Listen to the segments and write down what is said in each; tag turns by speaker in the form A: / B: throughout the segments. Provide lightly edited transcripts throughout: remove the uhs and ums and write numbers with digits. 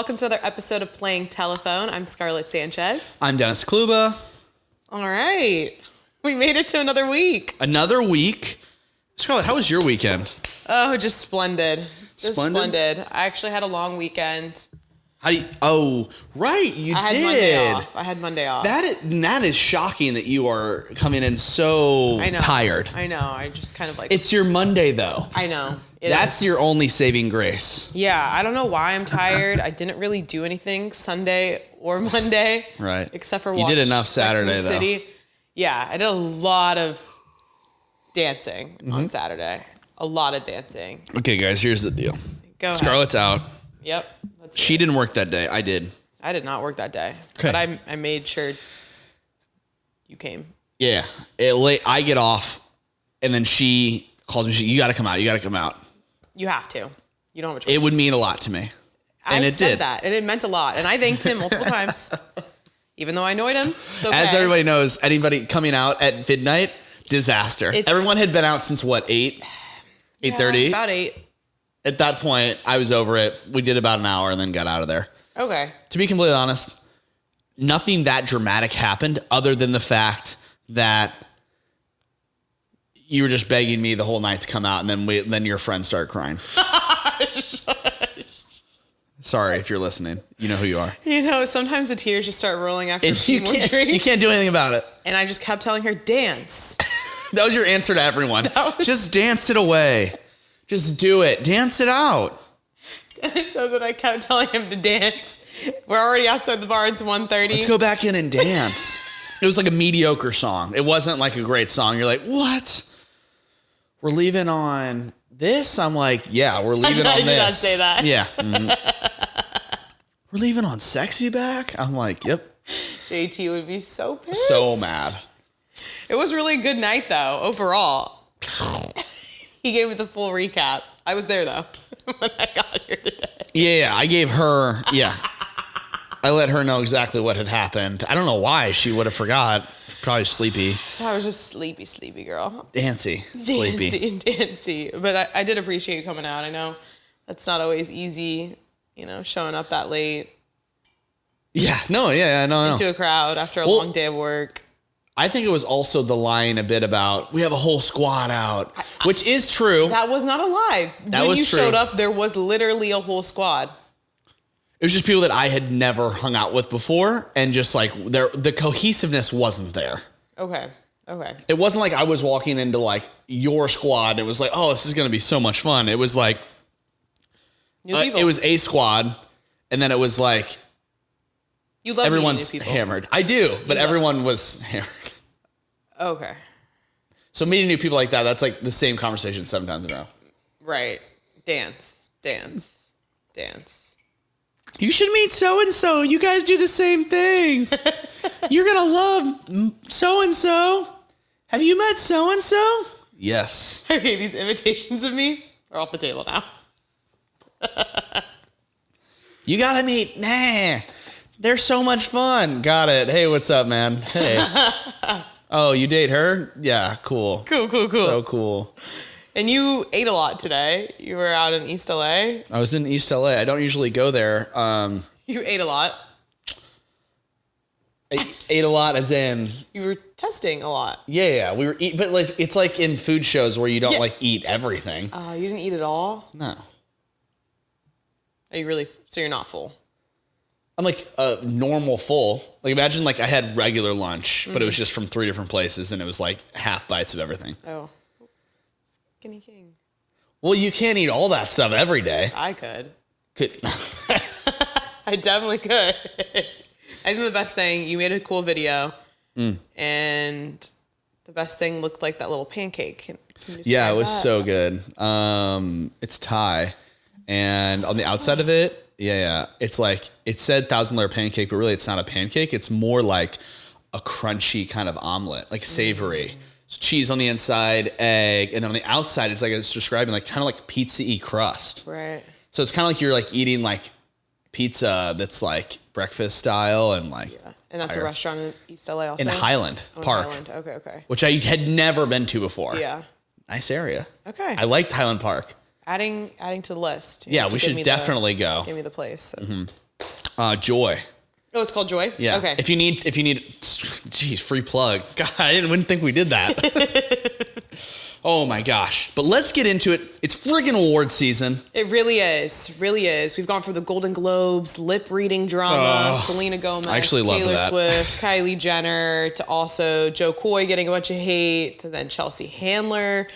A: Welcome to another episode of Playing Telephone. I'm Scarlett Sanchez.
B: I'm Dennis Kluba.
A: All right. We made it to another week.
B: Another week. Scarlett, how was your weekend?
A: Oh, just splendid.
B: Splendid?
A: I actually had a long weekend.
B: Oh, right, you
A: I had Monday off.
B: That is shocking that you are coming in so tired.
A: I know. I just kind of like...
B: It's your Monday, though.
A: I know.
B: That's your only saving grace.
A: Yeah, I don't know why I'm tired. I didn't really do anything Sunday or Monday.
B: Right.
A: Except for
B: watch
A: You
B: did enough
A: Sex and the
B: Saturday,
A: City.
B: though.
A: Yeah, I did a lot of dancing on Saturday. A lot of dancing.
B: Okay, guys, here's the deal.
A: Go ahead.
B: Scarlett's out.
A: Yep.
B: She didn't work that day. I did.
A: I did not work that day.
B: Okay.
A: But I made sure you came.
B: Yeah. I get off, and then she calls me. You got to come out. You got to come out.
A: You have to. You don't have a choice.
B: It would mean a lot to me.
A: And I said that, and it meant a lot. And I thanked him multiple times. Even though I annoyed him. It's okay.
B: As everybody knows, anybody coming out at midnight, disaster. Everyone had been out since what, 8? 8:30?
A: About 8.
B: At that point, I was over it. We did about an hour and then got out of there.
A: Okay.
B: To be completely honest, nothing that dramatic happened other than the fact that you were just begging me the whole night to come out, and then your friends started crying. Sorry if you're listening. You know who you are.
A: You know, sometimes the tears just start rolling after a few more drinks.
B: You can't do anything about it.
A: And I just kept telling her, dance.
B: That was your answer to everyone. Just dance it away. Just do it. Dance it out.
A: So that I kept telling him to dance. We're already outside the bar. It's 1:30.
B: Let's go back in and dance. It was like a mediocre song. It wasn't like a great song. You're like, what? We're leaving on this? I'm like, yeah, we're leaving on this. I did not
A: say that.
B: Yeah. Mm-hmm. We're leaving on Sexy Back? I'm like, yep.
A: JT would be so pissed.
B: So mad.
A: It was really a good night, though, overall. He gave me the full recap. I was there, though, when I got here today.
B: Yeah, I gave her, I let her know exactly what had happened. I don't know why she would have forgot. Probably sleepy.
A: I was just sleepy girl.
B: Dancy.
A: Dancy. But I did appreciate you coming out. I know that's not always easy, showing up that late.
B: Yeah, no.
A: Into a crowd after a long day of work.
B: I think it was also the line a bit about, we have a whole squad out, which is true.
A: That was not a lie. When you showed up, there was literally a whole squad.
B: It was just people that I had never hung out with before, and just like the cohesiveness wasn't there. Okay. It wasn't like I was walking into like your squad. It was like, oh, this is going to be so much fun. It was like,
A: new people.
B: It was a squad, and then it was like,
A: you love
B: everyone's
A: new people.
B: Hammered. I do, but everyone was hammered.
A: Okay.
B: So meeting new people like that, that's like the same conversation 7 times in a row.
A: Right. Dance.
B: You should meet so-and-so. You guys do the same thing. You're going to love so-and-so. Have you met so-and-so? Yes.
A: Okay, these imitations of me are off the table now.
B: You got to meet. Nah. They're so much fun. Got it. Hey, what's up, man? Hey. Oh, you date her? Yeah, cool.
A: Cool.
B: So cool.
A: And you ate a lot today. You were out in East LA.
B: I was in East LA. I don't usually go there.
A: You ate a lot.
B: I ate a lot as in...
A: You were testing a lot.
B: Yeah. We were eating, but like, it's like in food shows where you don't like eat everything.
A: Oh, you didn't eat it all?
B: No.
A: Are you really... So you're not full?
B: I'm like a normal full. Like imagine like I had regular lunch, but it was just from 3 different places, and it was like half bites of everything.
A: Oh. Skinny king.
B: Well, you can't eat all that stuff every day.
A: I could. I definitely could. I think the best thing, you made a cool video, and the best thing looked like that little pancake. Can you
B: it was so good. It's Thai, and on the outside of it, it's like, it said 1,000-layer pancake, but really it's not a pancake. It's more like a crunchy kind of omelet, like savory. So cheese on the inside, egg, and then on the outside, it's like it's describing like kind of like pizza-y crust.
A: Right.
B: So it's kind of like you're like eating like pizza that's like breakfast style and like.
A: Yeah. And that's a restaurant in East LA also?
B: In Highland Park.
A: Highland. Okay.
B: Which I had never been to before.
A: Yeah.
B: Nice area.
A: Okay.
B: I liked Highland Park.
A: Adding to the list.
B: Yeah, we should definitely go.
A: Give me the place. So
B: Joy.
A: Oh, it's called Joy?
B: Yeah.
A: Okay.
B: If you need, geez, free plug. God, I wouldn't think we did that. Oh my gosh. But let's get into it. It's friggin' award season.
A: It really is. Really is. We've gone from the Golden Globes, lip reading drama, Selena Gomez,
B: I actually love
A: Taylor
B: that.
A: Swift, Kylie Jenner, to also Joe Coy getting a bunch of hate, to then Chelsea Handler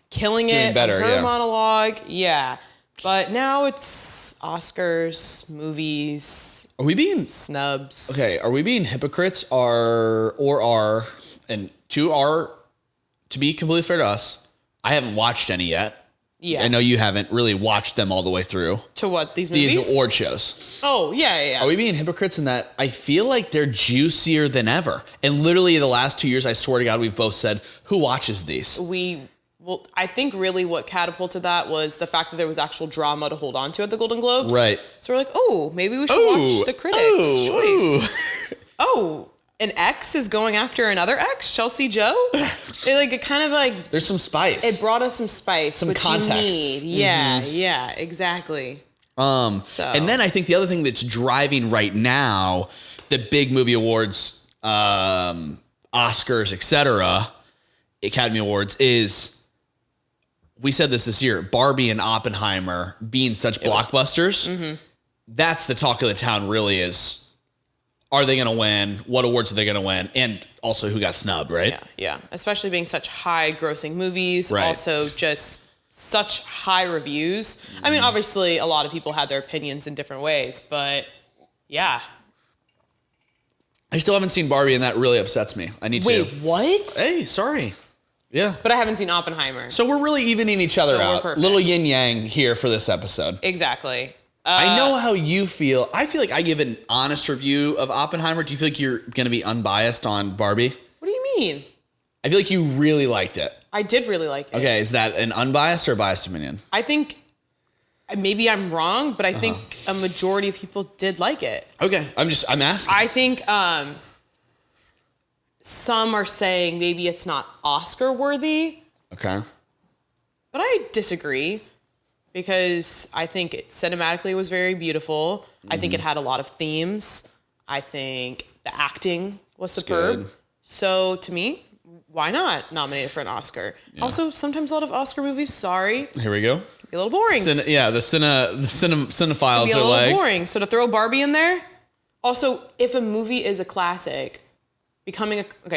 A: killing it.
B: better,
A: her
B: yeah.
A: monologue. Yeah. But now it's Oscars, movies,
B: Are we being
A: snubs.
B: okay? Are we being hypocrites? To be completely fair to us, I haven't watched any yet.
A: Yeah.
B: I know you haven't really watched them all the way through.
A: To what, these movies?
B: These award shows.
A: Oh, yeah.
B: Are we being hypocrites in that I feel like they're juicier than ever? And literally the last 2 years, I swear to God, we've both said, who watches these?
A: Well, I think really what catapulted that was the fact that there was actual drama to hold on to at the Golden Globes.
B: Right.
A: So we're like, oh, maybe we should watch the critics' choice. Oh, an ex is going after another ex, Chelsea Joe? It kind of like...
B: There's some spice.
A: It brought us some spice,
B: some
A: which
B: context.
A: you need. Yeah, exactly.
B: And then I think the other thing that's driving right now, the big movie awards, Oscars, etc., Academy Awards, is... We said this year, Barbie and Oppenheimer being such blockbusters. That's the talk of the town really is, are they going to win? What awards are they going to win? And also who got snubbed, right?
A: Yeah. Especially being such high grossing movies.
B: Right.
A: Also just such high reviews. I mean, obviously a lot of people had their opinions in different ways, but yeah.
B: I still haven't seen Barbie and that really upsets me. I need to.
A: Wait, what?
B: Hey, sorry. Yeah.
A: But I haven't seen Oppenheimer.
B: So we're really evening each other
A: So we're
B: out.
A: perfect.
B: Little yin yang here for this episode.
A: Exactly.
B: I know how you feel. I feel like I give an honest review of Oppenheimer. Do you feel like you're going to be unbiased on Barbie?
A: What do you mean?
B: I feel like you really liked it.
A: I did really like it.
B: Okay, is that an unbiased or biased opinion?
A: I think maybe I'm wrong, but I think a majority of people did like it.
B: Okay, I'm asking.
A: I think some are saying maybe it's not Oscar worthy,
B: Okay.
A: but I disagree because I think it cinematically was very beautiful. I think it had a lot of themes. I think the acting was superb.
B: good.
A: So to me, why not nominate it for an Oscar?
B: Yeah.
A: Also, sometimes a lot of Oscar movies, sorry,
B: Here we go.
A: be a little boring.
B: Cinephiles
A: Be a
B: are
A: little
B: like,
A: boring. So to throw Barbie in there. Also, if a movie is a classic,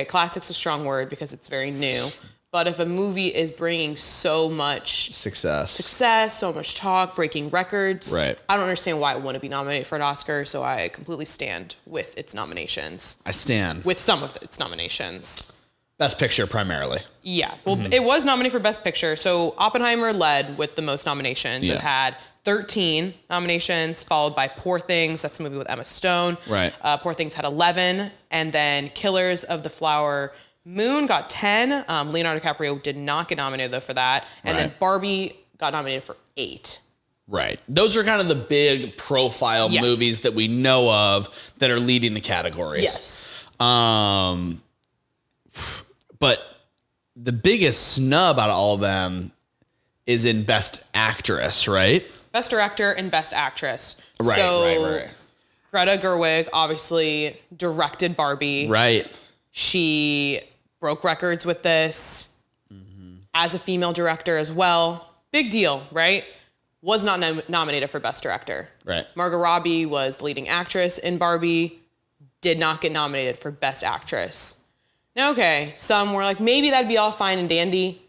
A: classic's a strong word because it's very new. But if a movie is bringing so much
B: success,
A: so much talk, breaking records,
B: Right.
A: I don't understand why it wouldn't be nominated for an Oscar. So I completely stand with its nominations.
B: I stand.
A: With some of its nominations.
B: Best Picture primarily.
A: Yeah. Well, it was nominated for Best Picture. So Oppenheimer led with the most nominations.
B: Yeah.
A: It had 13 nominations, followed by Poor Things. That's a movie with Emma Stone.
B: Right.
A: Poor Things had 11. And then Killers of the Flower Moon got 10. Leonardo DiCaprio did not get nominated, though, for that. And then
B: Right.
A: Barbie got nominated for 8.
B: Right. Those are kind of the big profile
A: Yes.
B: movies that we know of that are leading the categories.
A: Yes.
B: But the biggest snub out of all of them is in Best Actress, right?
A: Best Director and Best Actress.
B: Right,
A: so
B: right.
A: Greta Gerwig obviously directed Barbie.
B: Right.
A: She broke records with this as a female director as well. Big deal, right? Was not nominated for Best Director.
B: Right.
A: Margot Robbie was the leading actress in Barbie, did not get nominated for Best Actress. Now, okay, some were like, maybe that'd be all fine and dandy,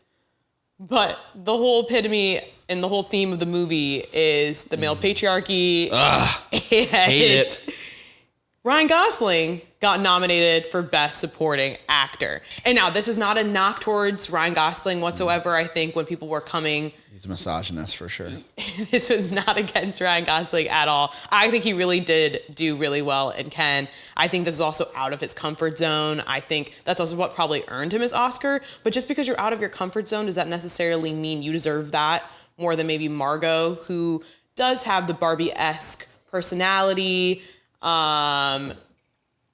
A: but the whole epitome and the whole theme of the movie is the male patriarchy.
B: Hate it.
A: Ryan Gosling got nominated for Best Supporting Actor. And now, this is not a knock towards Ryan Gosling whatsoever. I think when people were coming,
B: He's a misogynist for sure.
A: this was not against Ryan Gosling at all. I think he really did do really well in Ken. I think this is also out of his comfort zone. I think that's also what probably earned him his Oscar. But just because you're out of your comfort zone, does that necessarily mean you deserve that more than maybe Margot, who does have the Barbie-esque personality? I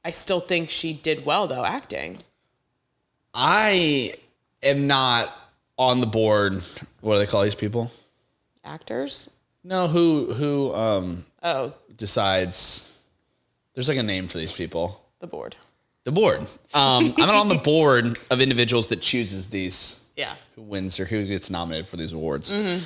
A: still think she did well, though, acting.
B: I am not on the board. What do they call these people?
A: Actors?
B: No, who
A: Oh,
B: decides There's like a name for these people.
A: The board.
B: The board. I'm not on the board of individuals that chooses these.
A: Yeah.
B: Who wins or who gets nominated for these awards.
A: Mm-hmm.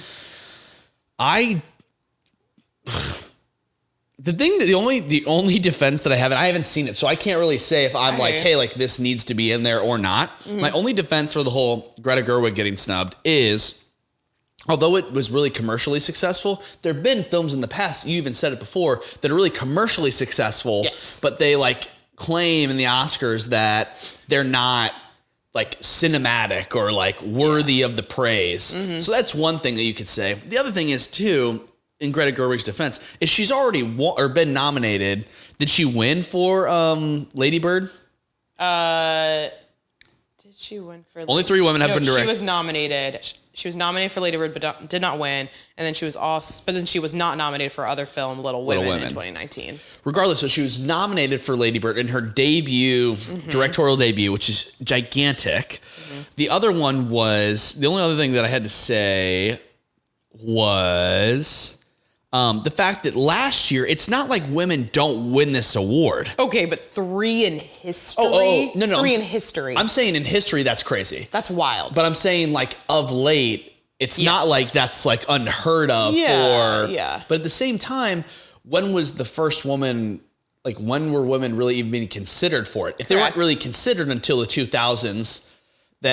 B: The only defense that I have, and I haven't seen it, so I can't really say if I'm like, hey, like this needs to be in there or not. Mm-hmm. My only defense for the whole Greta Gerwig getting snubbed is, although it was really commercially successful, there have been films in the past, you even said it before, that are really commercially successful,
A: yes,
B: but they like claim in the Oscars that they're not like cinematic or like worthy of the praise. Mm-hmm. So that's one thing that you could say. The other thing is too, in Greta Gerwig's defense, is she's already been nominated. Did she win for Lady Bird?
A: Did she win for?
B: Only 3 women have been directed.
A: She was nominated. She was nominated for Lady Bird, but did not win. And then she was but then she was not nominated for other film Little Women in 2019.
B: Regardless, so she was nominated for Lady Bird in her debut, directorial debut, which is gigantic. Mm-hmm. The other one was, the only other thing that I had to say was the fact that last year, it's not like women don't win this award.
A: Okay, but 3 in history?
B: No.
A: 3 in history.
B: I'm saying in history, that's crazy.
A: That's wild.
B: But I'm saying like of late, it's not like that's like unheard of.
A: Yeah.
B: But at the same time, when was the first woman, like when were women really even being considered for it? If they weren't really considered until the 2000s,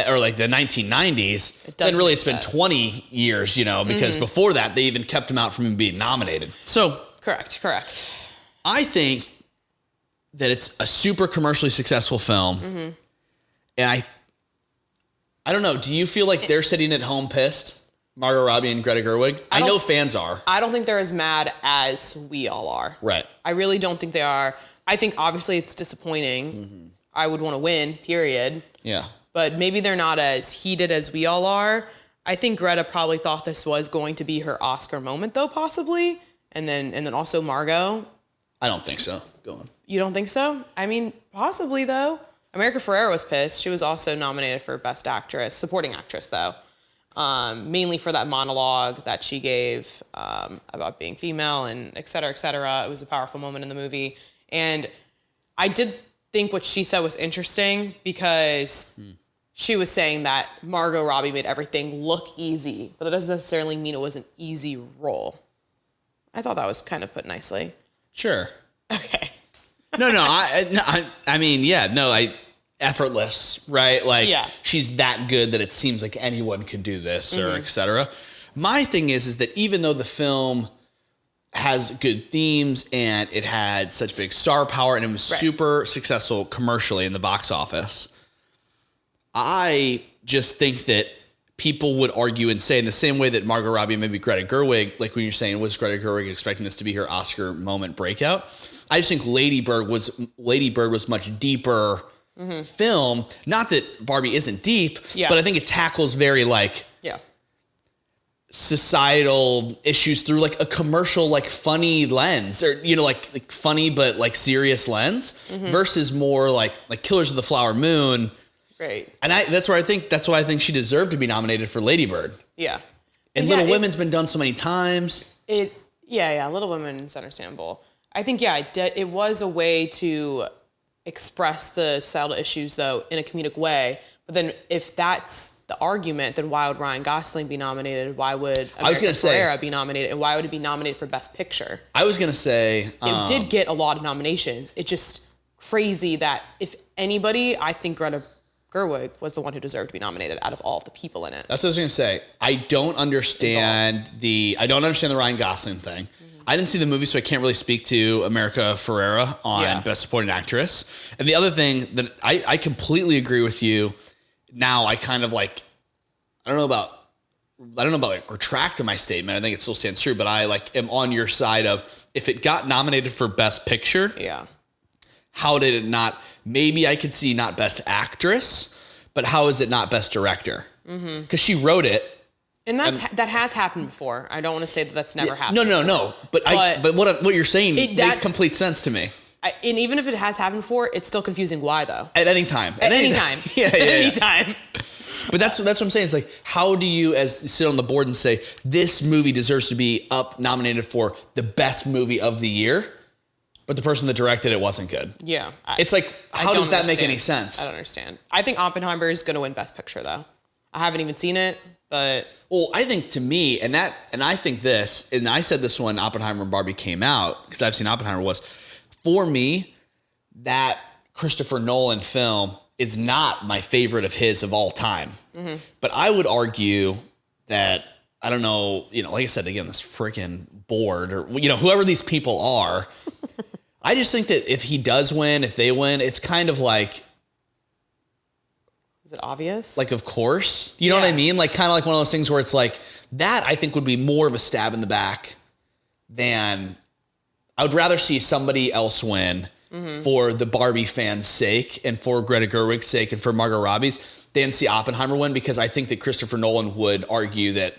B: or like the 1990s, then really it's been 20 years, because before that, they even kept them out from being nominated. So
A: Correct.
B: I think that it's a super commercially successful film. Mm-hmm. And I don't know, do you feel like they're sitting at home pissed? Margot Robbie and Greta Gerwig? I know fans are.
A: I don't think they're as mad as we all are.
B: Right.
A: I really don't think they are. I think obviously it's disappointing. Mm-hmm. I would want to win, period.
B: Yeah.
A: But maybe they're not as heated as we all are. I think Greta probably thought this was going to be her Oscar moment, though, possibly. And then also Margot.
B: I don't think so. Go on.
A: You don't think so? I mean, possibly, though. America Ferrera was pissed. She was also nominated for Best Actress, Supporting Actress, though. Mainly for that monologue that she gave about being female and et cetera, et cetera. It was a powerful moment in the movie. And I did think what she said was interesting because she was saying that Margot Robbie made everything look easy, but that doesn't necessarily mean it was an easy role. I thought that was kind of put nicely.
B: Sure.
A: Okay.
B: No, effortless, right? Like she's that good that it seems like anyone could do this or et cetera. My thing is that even though the film has good themes and it had such big star power and it was super successful commercially in the box office, I just think that people would argue and say in the same way that Margot Robbie and maybe Greta Gerwig, like when you're saying, was Greta Gerwig expecting this to be her Oscar moment breakout? I just think Lady Bird was much deeper film. Not that Barbie isn't deep, but I think it tackles very societal issues through like a commercial, like funny lens, or like funny but like serious lens, versus more like Killers of the Flower Moon.
A: Great.
B: And that's why I think she deserved to be nominated for Lady Bird.
A: Yeah.
B: And Little Women's been done so many times.
A: Little Women's understandable. I think it was a way to express the societal issues though in a comedic way. But then if that's the argument, then why would Ryan Gosling be nominated? Why would America Ferrera be nominated? And why would it be nominated for Best Picture?
B: I was going to say...
A: it did get a lot of nominations. It's just crazy that if anybody, I think Greta Gerwig was the one who deserved to be nominated out of all of the people in it.
B: That's what I was going to say. I don't understand the Ryan Gosling thing. I didn't see the movie, so I can't really speak to America Ferrera on Best Supporting Actress. And the other thing that I completely agree with you. Now I kind of like, I don't know about like retracting my statement. I think it still stands true, but I like am on your side of if it got nominated for Best Picture. Yeah. How did it not? Maybe I could see not Best Actress, but how is it not Best Director? Because she wrote it.
A: And that has happened before. I don't want to say that that's never happened.
B: No. But what you're saying makes complete sense to me.
A: And even if it has happened before, it's still confusing why, though.
B: At any time.
A: At any time. At any time.
B: But that's what I'm saying. It's like, how do you sit on the board and say, this movie deserves to be nominated for the best movie of the year? but the person that directed it wasn't good.
A: Yeah.
B: It's like, how does that make any sense?
A: I don't understand. I think Oppenheimer is going to win Best Picture, though. I haven't even seen it, but...
B: Well, I think to me, and I think this, and I said this when Oppenheimer and Barbie came out, because I've seen Oppenheimer, was, for me, that Christopher Nolan film is not my favorite of his of all time. Mm-hmm. But I would argue that, I don't know, like I said, again, this freaking board, or, whoever these people are, I just think that if he does win, if they win, it's kind of like...
A: Is it obvious?
B: Like, of course. You know what I mean? Like, kind of like one of those things where it's like, that I think would be more of a stab in the back than... I would rather see somebody else win for the Barbie fans' sake and for Greta Gerwig's sake and for Margot Robbie's than see Oppenheimer win, because I think that Christopher Nolan would argue that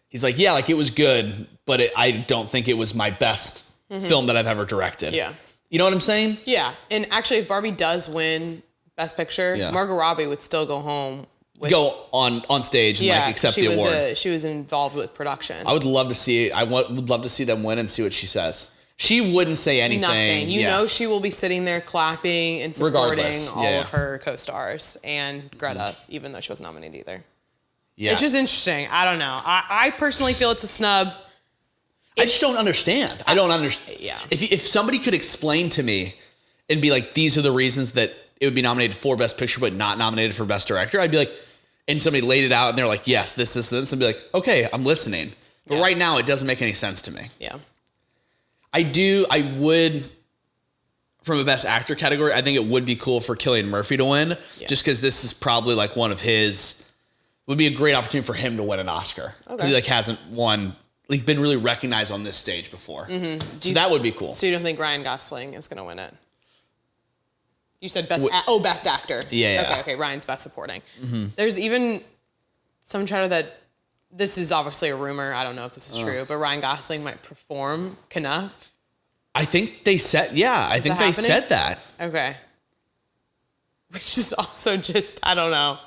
B: he's like, yeah, like it was good, but I don't think it was my best film that I've ever directed.
A: Yeah.
B: You know what I'm saying?
A: Yeah. And actually, if Barbie does win Best Picture, Margot Robbie would still go home.
B: Go on stage and accept the award.
A: She was involved with production.
B: I would love to see. Would love to see them win and see what she says. She wouldn't say anything.
A: Nothing. You know she will be sitting there clapping and supporting all of her co-stars and Greta, even though she wasn't nominated either. Yeah. It's just interesting. I don't know. I personally feel it's a snub.
B: I just don't understand. I don't understand.
A: Yeah.
B: If somebody could explain to me and be like, these are the reasons that it would be nominated for Best Picture but not nominated for Best Director, I'd be like, and somebody laid it out and they're like, yes, this, and be like, okay, I'm listening. But right now, it doesn't make any sense to me. Yeah. I would, from a Best Actor category, I think it would be cool for Cillian Murphy to win, just because this is probably like one of his, would be a great opportunity for him to win an Oscar. Because he like hasn't won, like been really recognized on this stage before. Mm-hmm. So that would be cool.
A: So you don't think Ryan Gosling is going to win it? You said Best Actor.
B: Yeah.
A: Okay, Ryan's Best Supporting. Mm-hmm. There's even some chatter that, this is obviously a rumor, I don't know if this is true, but Ryan Gosling might perform Knuff.
B: I think they said, they said that.
A: Okay. Which is also just, I don't know.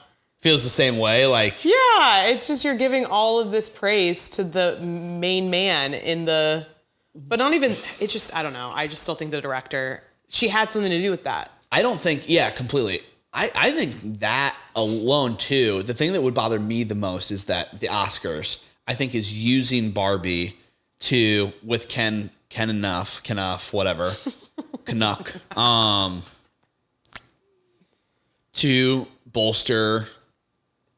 B: Feels the same way, like.
A: Yeah, it's just you're giving all of this praise to the main man but not even, it's just, I don't know. I just still think the director, she had something to do with that.
B: I don't think, completely. I think that alone, too, the thing that would bother me the most is that the Oscars, I think, is using Barbie with Knuff, whatever, Canuck, to bolster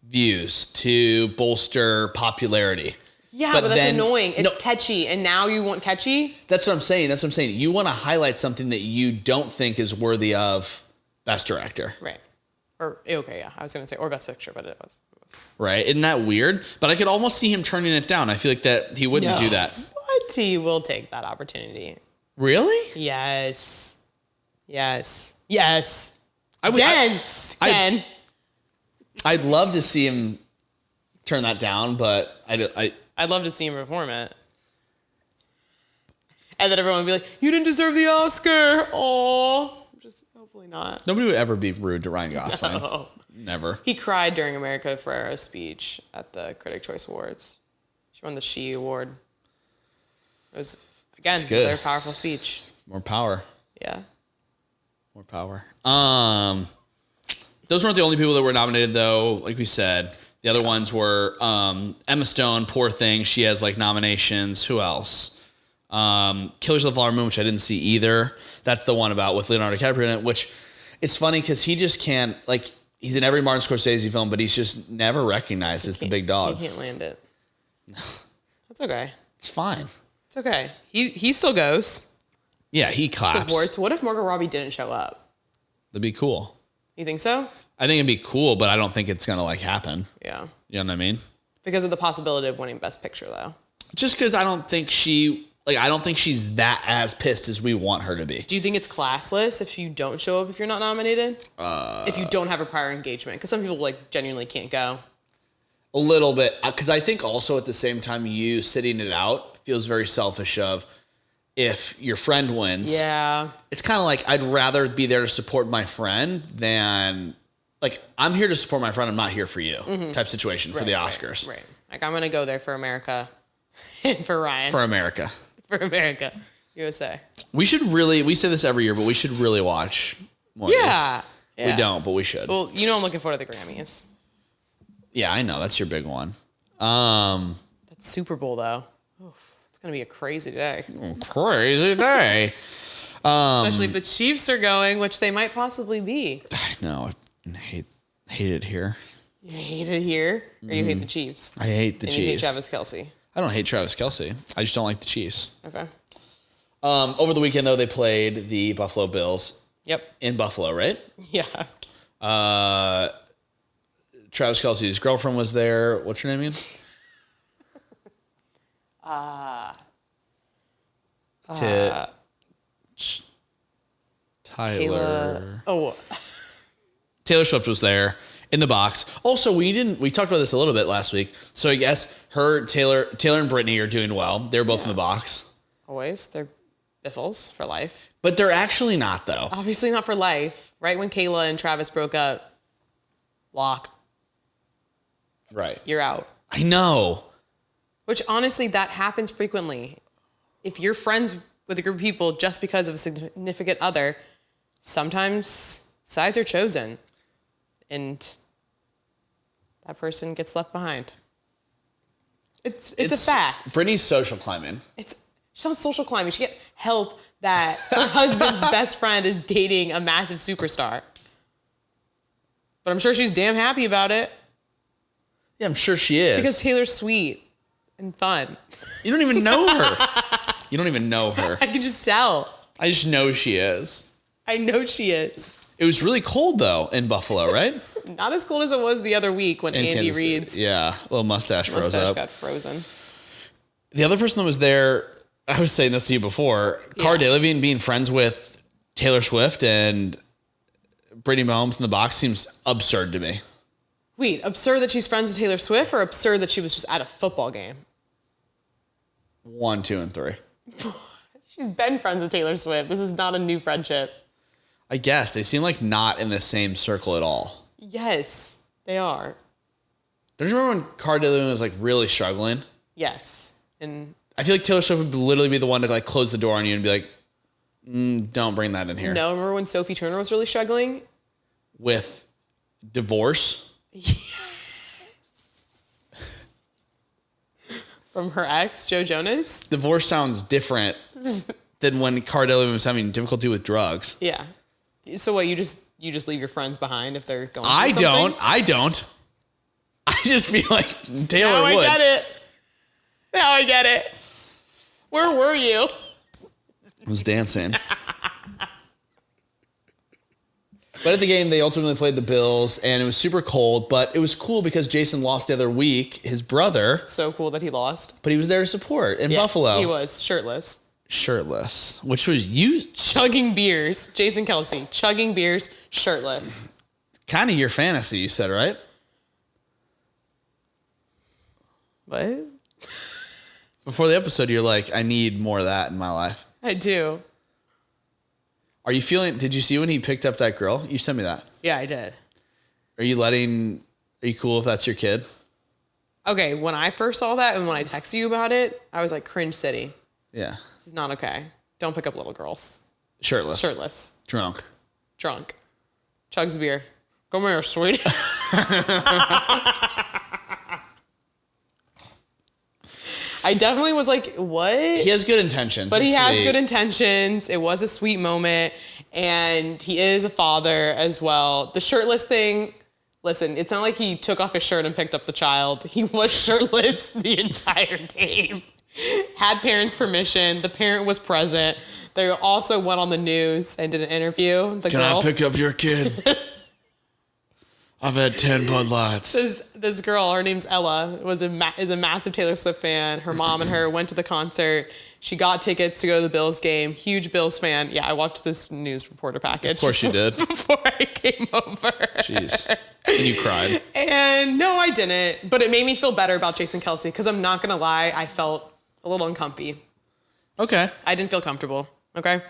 B: views, to bolster popularity.
A: Yeah, but that's annoying. It's catchy, and now you want catchy?
B: That's what I'm saying. You want to highlight something that you don't think is worthy of Best Director.
A: Right. Or, okay, yeah. I was going to say, or Best Picture, but it was.
B: Right. Isn't that weird? But I could almost see him turning it down. I feel like that he wouldn't do that.
A: What? He will take that opportunity.
B: Really?
A: Yes. Ken.
B: I'd love to see him turn that down, but
A: I'd love to see him perform it. And then everyone would be like, you didn't deserve the Oscar. Aw. Just hopefully not.
B: Nobody would ever be rude to Ryan Gosling.
A: No.
B: Never.
A: He cried during America Ferrera's speech at the Critic Choice Awards. She won the She Award. It was, again, another powerful speech.
B: More power.
A: Yeah.
B: More power. Those weren't the only people that were nominated, though. Like we said, the other ones were Emma Stone, Poor Thing. She has like nominations. Who else? Killers of the Flower Moon, which I didn't see either. That's the one about with Leonardo DiCaprio in it, which it's funny because he just can't, like, he's in every Martin Scorsese film, but he's just never recognized as the big dog.
A: He can't land it. No. That's okay.
B: It's fine.
A: It's okay. He still goes.
B: Yeah, he claps.
A: Supports. What if Margot Robbie didn't show up?
B: That'd be cool.
A: You think so?
B: I think it'd be cool, but I don't think it's gonna like happen.
A: Yeah.
B: You know what I mean?
A: Because of the possibility of winning Best Picture, though.
B: Just because I don't think she's that as pissed as we want her to be.
A: Do you think it's classless if you don't show up if you're not nominated? If you don't have a prior engagement? Because some people like genuinely can't go.
B: A little bit. Because I think also at the same time you sitting it out feels very selfish of if your friend wins.
A: Yeah.
B: It's kind of like I'd rather be there to support my friend than like I'm here to support my friend. I'm not here for you type situation for the Oscars.
A: Right. Like I'm going to go there for America and for Ryan.
B: For America.
A: For America. USA.
B: We say this every year, but we should really watch more of
A: Yeah.
B: these. We don't, but we should.
A: Well, you know I'm looking forward to the Grammys.
B: Yeah, I know. That's your big one.
A: That's Super Bowl, though. Oof, it's going to be a crazy day.
B: Crazy day.
A: Especially if the Chiefs are going, which they might possibly be.
B: I know. I hate it here.
A: You hate it here, or you hate the Chiefs?
B: I hate the
A: and
B: Chiefs.
A: You hate Travis Kelce.
B: I don't hate Travis Kelce. I just don't like the Chiefs.
A: Okay.
B: Over the weekend, though, they played the Buffalo Bills.
A: Yep.
B: In Buffalo, right?
A: Yeah.
B: Travis Kelce's girlfriend was there. What's her name again? Tyler.
A: Oh.
B: Taylor Swift was there in the box. Also, we talked about this a little bit last week. So I guess Taylor and Brittany are doing well. They're both in the box.
A: Always. They're biffles for life.
B: But they're actually not, though.
A: Obviously not for life. Right when Kayla and Travis broke up, lock.
B: Right.
A: You're out.
B: I know.
A: Which honestly, that happens frequently. If you're friends with a group of people just because of a significant other, sometimes sides are chosen. And that person gets left behind. It's a fact.
B: Brittany's social climbing.
A: She's not social climbing. She can't help that her husband's best friend is dating a massive superstar. But I'm sure she's damn happy about it.
B: Yeah, I'm sure she is.
A: Because Taylor's sweet and fun.
B: You don't even know her. You don't even know her.
A: I can just tell.
B: I just know she is.
A: I know she is.
B: It was really cold, though, in Buffalo, right?
A: Not as cold as it was the other week when Andy Reid's
B: little mustache froze up.
A: got frozen.
B: The other person that was there, I was saying this to you before, Cara Delevingne being friends with Taylor Swift and Brittany Mahomes in the box seems absurd to me.
A: Wait, absurd that she's friends with Taylor Swift or absurd that she was just at a football game?
B: 1, 2, and 3.
A: She's been friends with Taylor Swift. This is not a new friendship.
B: I guess. They seem like not in the same circle at all.
A: Yes, they are.
B: Don't you remember when Cara Delevingne was like really struggling?
A: Yes. And
B: I feel like Taylor Swift would literally be the one to like close the door on you and be like, don't bring that in here.
A: No, remember when Sophie Turner was really struggling?
B: With divorce?
A: Yes. From her ex, Joe Jonas?
B: Divorce sounds different than when Cara Delevingne was having difficulty with drugs.
A: Yeah. So what, you just leave your friends behind if they're going through something?
B: I don't. I just feel like Taylor
A: now
B: would.
A: I get it. Now I get it. Where were you?
B: I was dancing. But at the game, they ultimately played the Bills, and it was super cold, but it was cool because Jason lost the other week, his brother.
A: So cool that he lost.
B: But he was there to support in Buffalo.
A: He was shirtless.
B: Shirtless, which was you.
A: Chugging beers. Jason Kelce, chugging beers, shirtless.
B: Kind of your fantasy, you said, right?
A: What?
B: Before the episode, you're like, I need more of that in my life.
A: I do.
B: Are you feeling, did you see when he picked up that girl? You sent me that.
A: Yeah, I did.
B: Are you cool if that's your kid?
A: Okay, when I first saw that and when I texted you about it, I was like, cringe city.
B: Yeah.
A: This is not okay. Don't pick up little girls.
B: Shirtless.
A: Shirtless.
B: Drunk.
A: Chugs beer. Come here, sweet. I definitely was like, what?
B: He has good intentions.
A: But
B: it's
A: he has
B: sweet.
A: good intentions. It was a sweet moment. And he is a father as well. The shirtless thing, listen, it's not like he took off his shirt and picked up the child. He was shirtless the entire game. Had parents' permission. The parent was present. They also went on the news and did an interview. The girl.
B: I pick up your kid? I've had 10 Bud Lights.
A: This girl, her name's Ella, is a massive Taylor Swift fan. Her mom and her went to the concert. She got tickets to go to the Bills game. Huge Bills fan. Yeah, I watched this news reporter package.
B: Of course you did.
A: Before I came over.
B: Jeez. And you cried.
A: And no, I didn't. But it made me feel better about Jason Kelce because I'm not going to lie, I felt a little uncomfy.
B: Okay.
A: I didn't feel comfortable. Okay.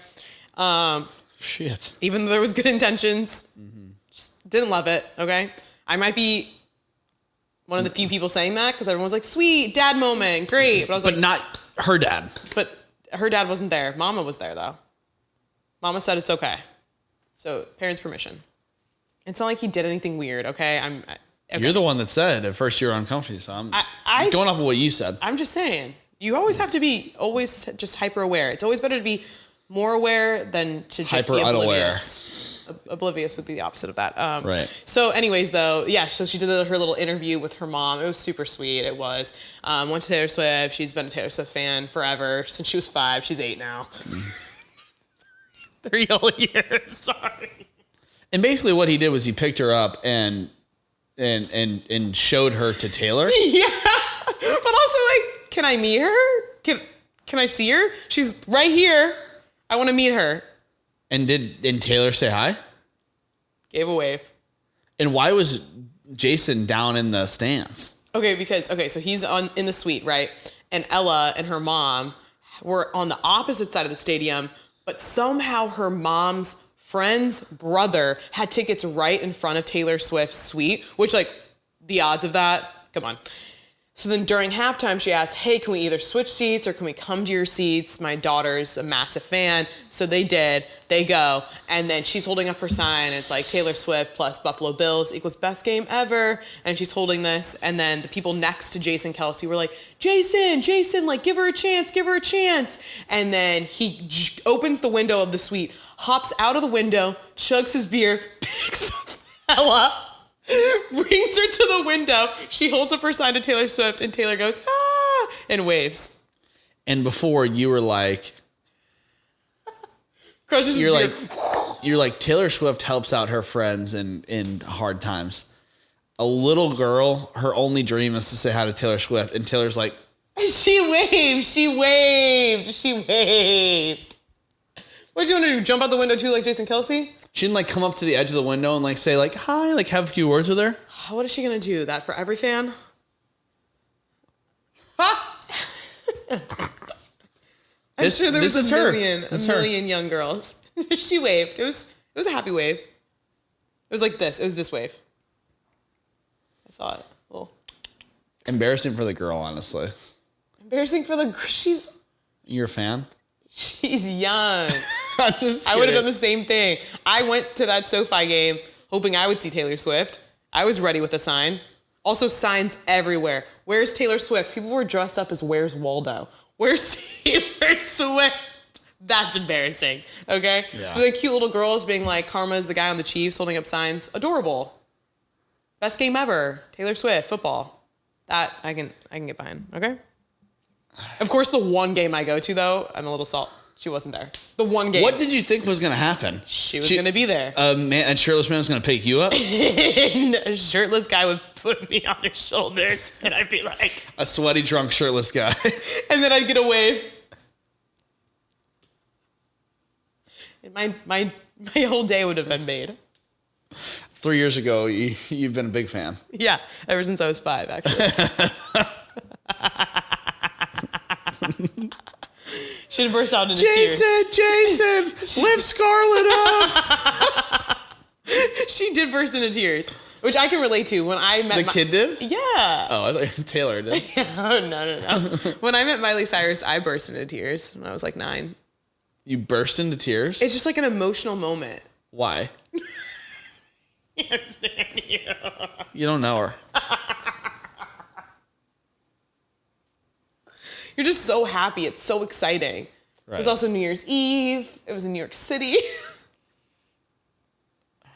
B: Shit.
A: Even though there was good intentions, just didn't love it. Okay. I might be one of the few people saying that because everyone was like, sweet dad moment, great. But I was
B: But
A: like,
B: not her dad.
A: but Her dad wasn't there. Mama was there, though. Mama said it's okay. So, parents' permission. It's not like he did anything weird, okay? Okay.
B: You're the one that said at first you were uncomfortable, so I'm going off of what you said.
A: I'm just saying. You always have to be just hyper aware. It's always better to be more aware than to just be oblivious. Oblivious would be the opposite of that.
B: Right.
A: So anyways, though, yeah, so she did her little interview with her mom. It was super sweet. It was. Went to Taylor Swift. She's been a Taylor Swift fan forever. Since she was 5. She's 8 now. 3 whole years. Sorry.
B: And basically what he did was he picked her up and showed her to Taylor.
A: Yeah. But also, like, can I meet her? Can I see her? She's right here. I want to meet her.
B: And did Taylor say hi?
A: Gave a wave.
B: And why was Jason down in the stands?
A: So he's in the suite, right? And Ella and her mom were on the opposite side of the stadium, but somehow her mom's friend's brother had tickets right in front of Taylor Swift's suite, which, like, the odds of that, come on. So then during halftime, she asked, hey, can we either switch seats or can we come to your seats? My daughter's a massive fan. So they did. They go. And then she's holding up her sign. It's like Taylor Swift plus Buffalo Bills equals best game ever. And she's holding this. And then the people next to Jason Kelce were like, Jason, like, give her a chance. And then he opens the window of the suite, hops out of the window, chugs his beer, picks up Ella, brings her to the window. She holds up her sign to Taylor Swift, and Taylor goes, ah, and waves.
B: And before you were like,
A: crushes his beer.
B: You're like, Taylor Swift helps out her friends in hard times. A little girl, her only dream is to say hi to Taylor Swift, and Taylor's like,
A: She waved. What do you want to do? Jump out the window too, like Jason Kelce?
B: she didn't like come up to the edge of the window and like say like hi, like have a few words with her.
A: What is she gonna do? That for every fan? I'm sure there was a million young girls. She waved. It was a happy wave. It was like this. It was this wave. I saw it. Well,
B: embarrassing for the girl, honestly.
A: Embarrassing for the she's.
B: You're a fan?
A: She's young.
B: I'm just
A: I would have done the same thing. I went to that SoFi game hoping I would see Taylor Swift. I was ready with a sign. Also, signs everywhere. Where's Taylor Swift? People were dressed up as Where's Waldo? Where's Taylor Swift? That's embarrassing. Okay?
B: Yeah.
A: But the cute little girls being like, Karma's the guy on the Chiefs holding up signs. Adorable. Best game ever. Taylor Swift, football. That I can get behind. Okay? Of course, the one game I go to, though, I'm a little salt. She wasn't there. The one game.
B: What did you think was going to happen?
A: She was going to be there.
B: A shirtless man was going to pick you up?
A: And a shirtless guy would put me on his shoulders, and I'd be like...
B: A sweaty, drunk, shirtless guy.
A: And then I'd get a wave. And my whole day would have been made.
B: 3 years ago, you've been a big fan.
A: Yeah, ever since I was 5, actually. Should have burst out into tears.
B: Jason, lift Scarlett up.
A: She did burst into tears, which I can relate to. When I met
B: the kid did?
A: Yeah.
B: Oh, I thought Taylor did.
A: Oh, no. When I met Miley Cyrus, I burst into tears when I was like 9.
B: You burst into tears?
A: It's just like an emotional moment.
B: Why?
A: Can't stand you.
B: You don't know her.
A: You're just so happy. It's so exciting. Right. It was also New Year's Eve. It was in New York City. I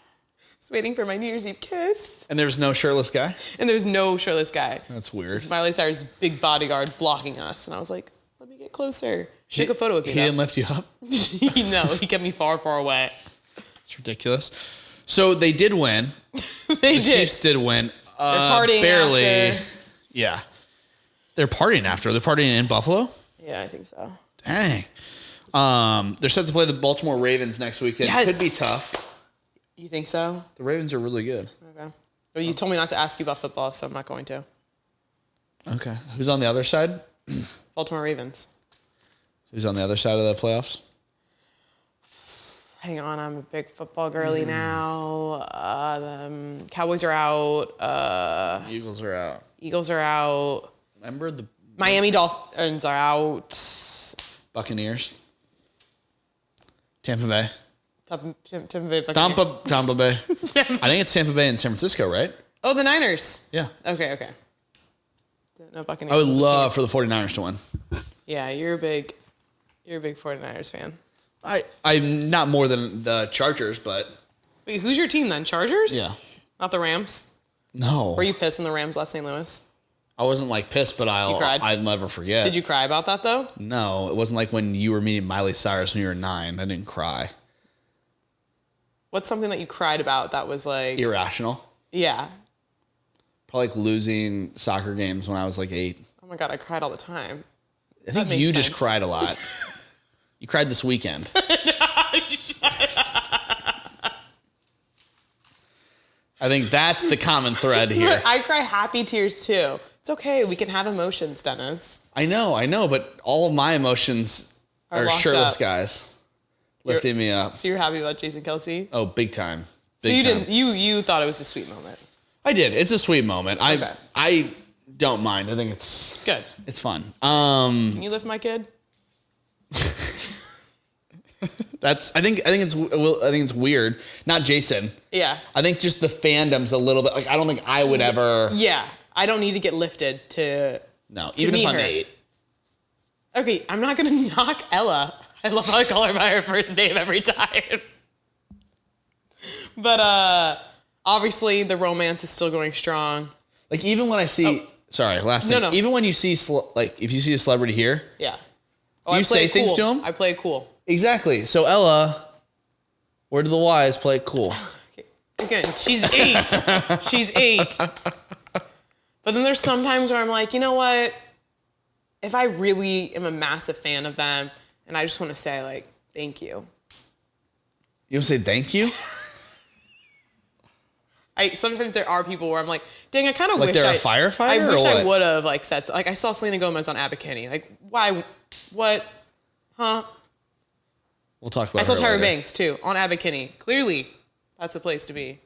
A: was waiting for my New Year's Eve kiss.
B: And there was no shirtless guy?
A: And there's no shirtless guy.
B: That's weird.
A: It was Miley Cyrus' big bodyguard blocking us. And I was like, let me get closer. Take a photo with me.
B: He didn't lift you up?
A: No, he kept me far, far away.
B: It's ridiculous. So they did win.
A: The
B: Chiefs did win.
A: They're partying
B: barely.
A: After.
B: Yeah. They're partying after. They're partying in Buffalo?
A: Yeah, I think so.
B: Dang. They're set to play the Baltimore Ravens next weekend.
A: Yes.
B: Could be tough.
A: You think so?
B: The Ravens are really good.
A: Okay. Well, you told me not to ask you about football, so I'm not going to.
B: Okay. Who's on the other side?
A: Baltimore Ravens.
B: Who's on the other side of the playoffs?
A: Hang on, I'm a big football girly now. Cowboys are out.
B: Eagles are out.
A: Eagles are out.
B: Remember the
A: Miami Dolphins are out.
B: Buccaneers. Tampa Bay.
A: Tampa Bay Buccaneers.
B: Tampa Bay. I think it's Tampa Bay and San Francisco, right?
A: Oh, the Niners.
B: Yeah.
A: Okay. No Buccaneers.
B: I would love for the 49ers to win.
A: Yeah, you're a big 49ers fan.
B: I'm not more than the Chargers, but...
A: Wait, who's your team then? Chargers?
B: Yeah.
A: Not the Rams?
B: No.
A: Were you pissed when the Rams left St. Louis?
B: I wasn't like pissed, but
A: You cried?
B: I'll never forget.
A: Did you cry about that though?
B: No, it wasn't like when you were meeting Miley Cyrus when you were 9. I didn't cry.
A: What's something that you cried about that was like...
B: Irrational.
A: Yeah.
B: Probably like losing soccer games when I was like 8.
A: Oh my God, I cried all the time.
B: I think you just cried a lot. You cried this weekend. I think that's the common thread here.
A: I cry happy tears too. It's okay. We can have emotions, Dennis.
B: I know, but all of my emotions are
A: locked
B: shirtless
A: up.
B: guys lifting me up.
A: So you're happy about Jason Kelce?
B: Oh, big time.
A: So you didn't. You thought it was a sweet moment.
B: I did. It's a sweet moment.
A: Okay.
B: I don't mind. I think it's
A: Good.
B: It's fun.
A: Can you lift my kid?
B: I think it's weird. Not Jason.
A: Yeah.
B: I think just the fandom's a little bit like I don't think I would ever.
A: Yeah. I don't need to get lifted to.
B: No,
A: to
B: even if
A: meet
B: I'm
A: her.
B: 8.
A: Okay, I'm not gonna knock Ella. I love how I call her by her first name every time. But obviously the romance is still going strong.
B: Like even when I see, sorry, last thing.
A: No.
B: Even when you see if you see a celebrity here,
A: Yeah.
B: do you say things
A: cool.
B: to him?
A: I play it cool.
B: Exactly. So Ella, word to the wise, play it cool.
A: Again, she's 8. She's 8. But then there's sometimes where I'm like, you know what? If I really am a massive fan of them, and I just want to say like, thank you.
B: You say thank you?
A: Sometimes there are people where I'm like, dang, I kind of
B: Like
A: wish
B: they're a firefighter.
A: I wish
B: or
A: I
B: what?
A: would have like said like I saw Selena Gomez on Abbott Kinney. Like, why? What? Huh?
B: We'll talk about.
A: I saw
B: her
A: Tyra
B: later.
A: Banks too on Abbott Kinney. Clearly, that's a place to be.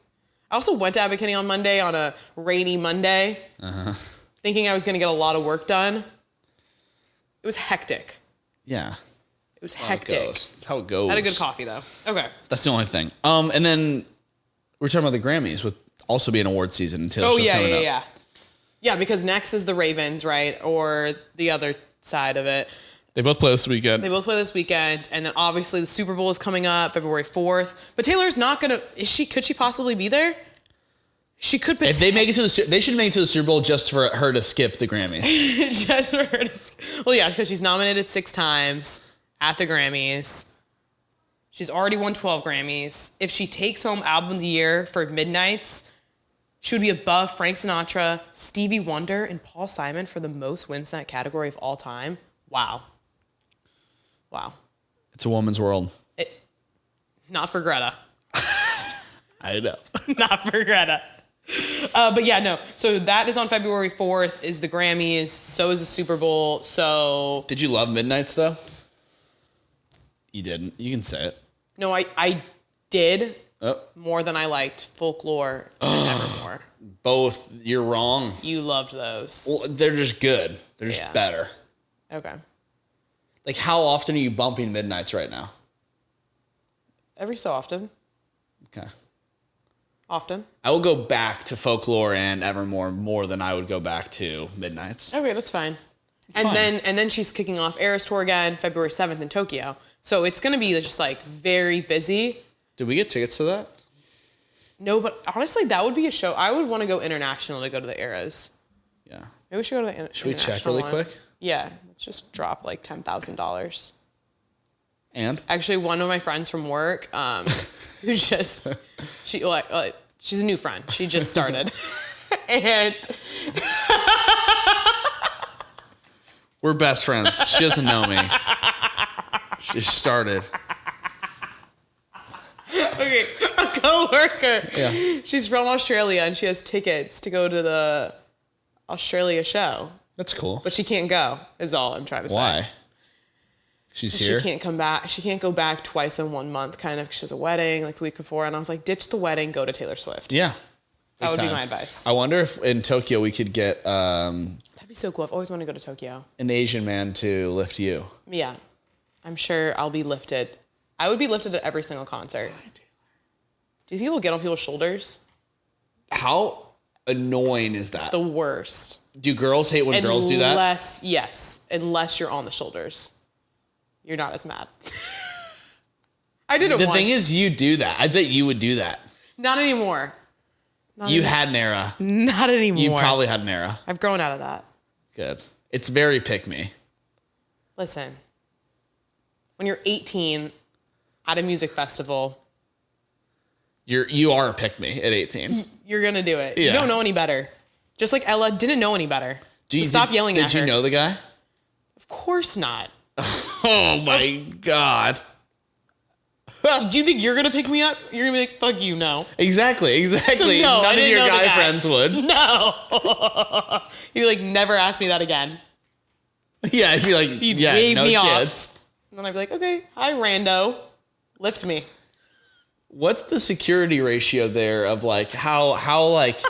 A: I also went to Abbott Kinney on Monday on a rainy Monday, thinking I was going to get a lot of work done. It was hectic.
B: Yeah.
A: It was
B: That's
A: hectic.
B: That's how it goes.
A: Had a good coffee though. Okay.
B: That's the only thing. And then we're talking about the Grammys with also being award season and Taylor Swift coming up.
A: Yeah. Yeah, because next is the Ravens, right? Or the other side of it.
B: They both play this weekend.
A: They both play this weekend, and then obviously the Super Bowl is coming up February 4th. But Taylor's not gonna. Could she possibly be there? She could.
B: If they make it to they should make it to the Super Bowl just for her to skip the Grammys.
A: just for her to. Well, yeah, because she's nominated 6 times at the Grammys. She's already won 12 Grammys. If she takes home Album of the Year for Midnights, she would be above Frank Sinatra, Stevie Wonder, and Paul Simon for the most wins in that category of all time. Wow.
B: It's a woman's world.
A: Not for Greta.
B: I know.
A: Not for Greta. But yeah, no. So that is on February 4th is the Grammys. So is the Super Bowl. So
B: Did you love Midnights though? You didn't. You can say it.
A: no, I did
B: Oh.
A: more than I liked Folklore and Evermore.
B: Both. You're wrong.
A: You loved those.
B: Well, they're just good. They're just
A: Yeah.
B: better.
A: Okay.
B: Like, how often are you bumping Midnights right now?
A: Every so often.
B: Okay.
A: Often.
B: I will go back to Folklore and Evermore more than I would go back to Midnights.
A: Okay, that's fine.
B: fine.
A: Then she's kicking off Eras Tour again February 7th in Tokyo. So it's going to be just like very busy.
B: Did we get tickets to that?
A: No, but honestly, that would be a show. I would want to go international to go to the Eras.
B: Yeah.
A: Maybe we should go to the
B: Should we check really quick?
A: Yeah, let's just drop like $10,000.
B: And?
A: Actually, one of my friends from work, who's just she's a new friend. She just started, and
B: We're best friends. She doesn't know me. She started.
A: okay, a coworker.
B: Yeah.
A: She's from Australia and she has tickets to go to the Australia show,
B: That's cool.
A: but she can't go. Is all I'm trying to say.
B: Why? She's here?
A: She can't come back. She can't go back twice in 1 month. Kind of. 'Cause she has a wedding like the week before, and I was like, ditch the wedding, go to Taylor Swift.
B: Yeah.
A: That would be
B: time.
A: my advice.
B: I wonder if in Tokyo we could get
A: That'd be so cool. I've always wanted to go to Tokyo.
B: an Asian man to lift you.
A: Yeah. I'm sure I'll be lifted. I would be lifted at every single concert. Do people get on people's shoulders?
B: How annoying is that?
A: The worst.
B: Do girls hate when girls do that?
A: Unless you're on the shoulders. You're not as mad. I did it once.
B: The thing is, you do that. I bet you would do that.
A: Not anymore.
B: You had an era.
A: Not anymore.
B: You probably had an era.
A: I've grown out of that.
B: Good. It's very pick me.
A: Listen, when you're 18 at a music festival,
B: You are a pick me at 18.
A: you're gonna do it.
B: Yeah.
A: You don't know any better. Just like Ella didn't know any better. So stop yelling at her.
B: Did you know the guy?
A: Of course not.
B: Oh my God.
A: Do you think you're gonna pick me up? You're gonna be like, fuck you, no.
B: Exactly.
A: So no,
B: None of your guy friends would.
A: No. You'd be like, never ask me that again.
B: Yeah, I'd be like,
A: You'd
B: yeah,
A: wave
B: no
A: me
B: chance.
A: off. And then I'd be like, okay, hi, rando. Lift me.
B: What's the security ratio there of like how like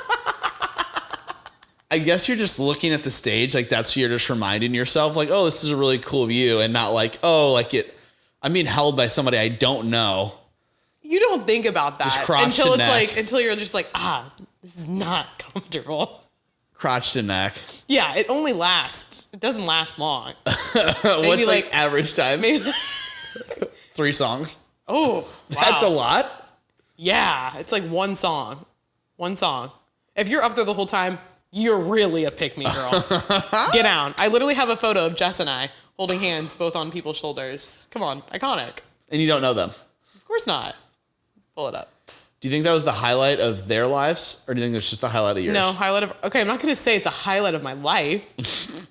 B: I guess you're just looking at the stage like that's you're just reminding yourself like, oh, this is a really cool view, and not like, oh, like I'm being held by somebody I don't know.
A: You don't think about that
B: until
A: until you're just like, this is not comfortable.
B: Crotch to neck.
A: Yeah, it only lasts. It doesn't last long.
B: What's like average time?
A: Maybe
B: 3 songs.
A: Oh, wow.
B: That's a lot.
A: Yeah, it's like one song. One song. If you're up there the whole time, you're really a pick-me girl. Get down. I literally have a photo of Jess and I holding hands both on people's shoulders. Come on, iconic.
B: And you don't know them.
A: Of course not. Pull it up.
B: Do you think that was the highlight of their lives, or do you think it's just the highlight of yours?
A: No, highlight of... Okay, I'm not going to say it's a highlight of my life.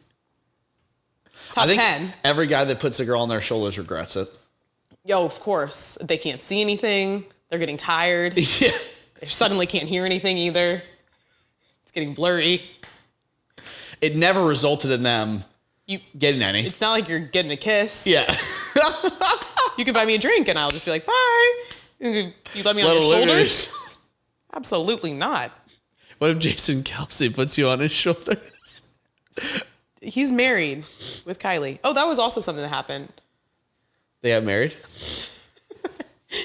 A: Top
B: I think
A: 10.
B: Every guy that puts a girl on their shoulders regrets it.
A: Yo, of course. They can't see anything. They're getting tired.
B: Yeah.
A: They suddenly can't hear anything either. It's getting blurry.
B: It never resulted in them getting any.
A: It's not like you're getting a kiss.
B: Yeah.
A: You can buy me a drink and I'll just be like, bye. You let me on your shoulders? Absolutely not.
B: What if Jason Kelce puts you on his shoulders?
A: He's married with Kylie. Oh, that was also something that happened.
B: They got married?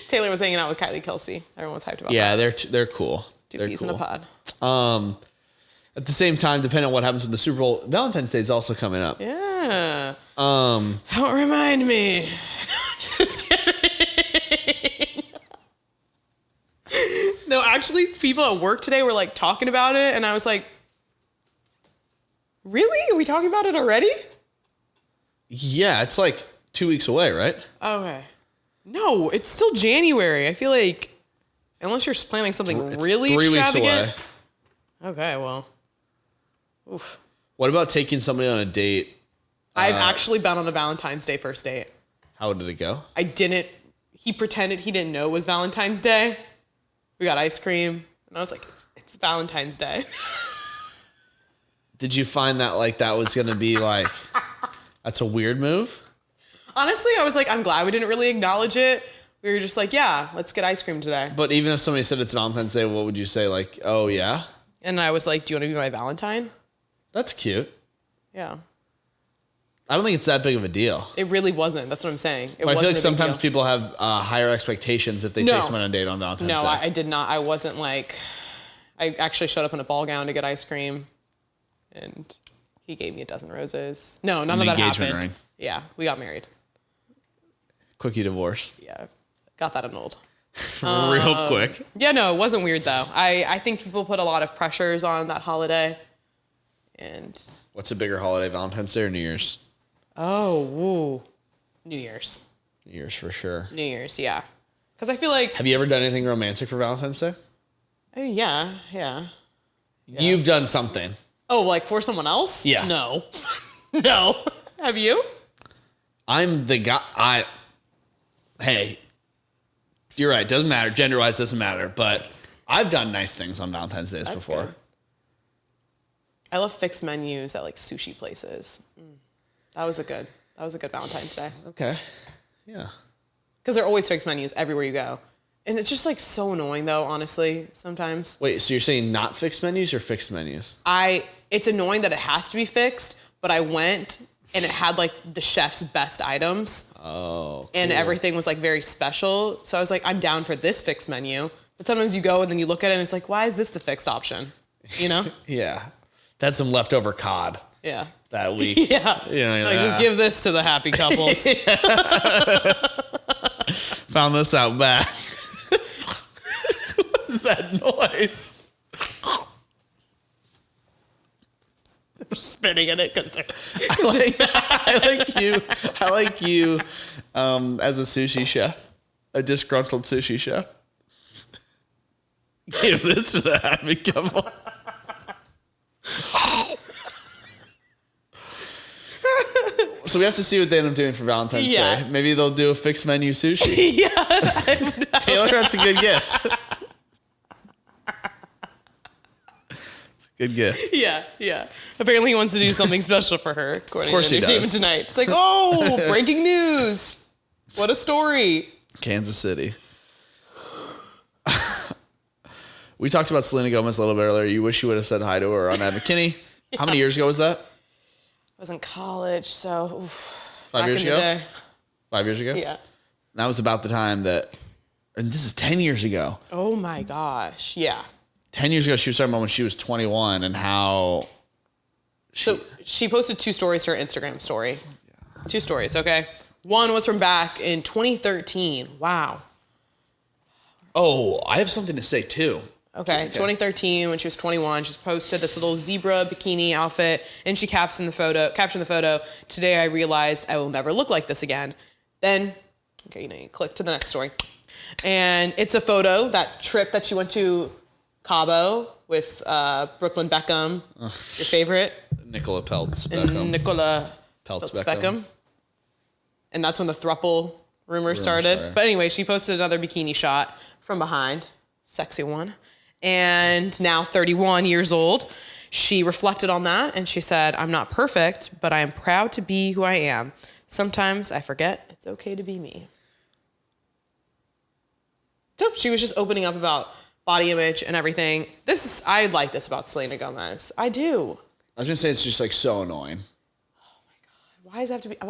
A: Taylor was hanging out with Kylie Kelce. Everyone was hyped about that.
B: Yeah, they're cool.
A: Two
B: they're
A: peas
B: cool.
A: in a pod.
B: At the same time, depending on what happens with the Super Bowl, Valentine's Day is also coming up.
A: Yeah. Don't remind me. Just kidding. No, actually, people at work today were like talking about it, and I was like, really? Are we talking about it already?
B: Yeah, it's like 2 weeks away, right?
A: Okay. No, it's still January. I feel like, unless you're planning something really
B: 3 weeks
A: extravagant.
B: away.
A: Okay, well. Oof.
B: What about taking somebody on a date?
A: I've actually been on a Valentine's Day first date.
B: How did it go?
A: I didn't. He pretended he didn't know it was Valentine's Day. We got ice cream, and I was like, it's Valentine's Day.
B: Did you find that like that was going to be like, that's a weird move?
A: Honestly, I was like, I'm glad we didn't really acknowledge it. We were just like, yeah, let's get ice cream today.
B: But even if somebody said it's Valentine's Day, what would you say? Like, oh, yeah?
A: And I was like, do you want to be my Valentine?
B: That's cute.
A: Yeah.
B: I don't think it's that big of a deal.
A: It really wasn't. That's what I'm saying.
B: But I feel like sometimes people have higher expectations if they take someone on a date on Valentine's Day.
A: No, I did not. I wasn't like, I actually showed up in a ball gown to get ice cream, and he gave me a dozen roses. No, none of that happened. Ring. Yeah, we got married.
B: Quickie divorce.
A: Yeah, got that annulled.
B: Real quick.
A: Yeah, no, it wasn't weird though. I think people put a lot of pressures on that holiday. And
B: what's a bigger holiday, Valentine's Day or New Year's?
A: Oh, woo. New Year's.
B: New Year's for sure.
A: New Year's, yeah. Because I feel like...
B: Have you ever done anything romantic for Valentine's Day?
A: Yeah.
B: You've done something.
A: Oh, like for someone else?
B: Yeah.
A: No. No. Have you?
B: I'm the guy... Hey, you're right. Doesn't matter. Gender-wise, doesn't matter. But I've done nice things on Valentine's Days before.
A: Good. I love fixed menus at like sushi places. That was a good Valentine's Day.
B: Okay. Yeah.
A: Because they're always fixed menus everywhere you go. And it's just like so annoying though, honestly, sometimes.
B: Wait, so you're saying not fixed menus or fixed menus?
A: It's annoying that it has to be fixed, but I went and it had like the chef's best items.
B: Oh, cool.
A: And everything was like very special. So I was like, I'm down for this fixed menu. But sometimes you go and then you look at it and it's like, why is this the fixed option? You know?
B: Yeah. That's some leftover cod.
A: Yeah.
B: That week.
A: Yeah.
B: You know,
A: like, just give this to the happy couples.
B: Found this out back. What is that noise?
A: They're spitting in it because they're.
B: I like you as a sushi chef, a disgruntled sushi chef. Give this to the happy couple. So we have to see what they end up doing for Valentine's Day. Maybe they'll do a fixed menu sushi.
A: Yeah.
B: Taylor, that's a good gift. It's a good gift.
A: Yeah. Apparently he wants to do something special for her, according
B: Of course
A: to
B: he
A: Entertainment
B: does.
A: Tonight. It's like, oh, breaking news. What a story.
B: Kansas City. We talked about Selena Gomez a little bit earlier. You wish you would have said hi to her on Ed McKinney.
A: Yeah.
B: How many years ago was that?
A: I was in college, so
B: 5 years ago?
A: Day.
B: 5 years ago?
A: Yeah.
B: That was about the time that, and this is 10 years ago.
A: Oh my gosh. Yeah.
B: 10 years ago, she was talking about when she was 21 and how.
A: So she posted 2 stories to her Instagram story. Yeah. 2 stories, okay? One was from back in 2013. Wow.
B: Oh, I have something to say too.
A: Okay, 2013, when she was 21, she posted this little zebra bikini outfit, and she captioned the photo, "Today I realized I will never look like this again." Then, okay, you click to the next story. And it's a photo, that trip that she went to Cabo with Brooklyn Beckham, your favorite.
B: Nicola Peltz Beckham.
A: Nicola Peltz Beckham. And that's when the throuple rumor started. But anyway, she posted another bikini shot from behind. Sexy one. And now 31 years old, she reflected on that and she said, "I'm not perfect, but I am proud to be who I am. Sometimes I forget it's okay to be me." So she was just opening up about body image and everything. I like this about Selena Gomez. I do.
B: I was gonna say it's just like so annoying.
A: Why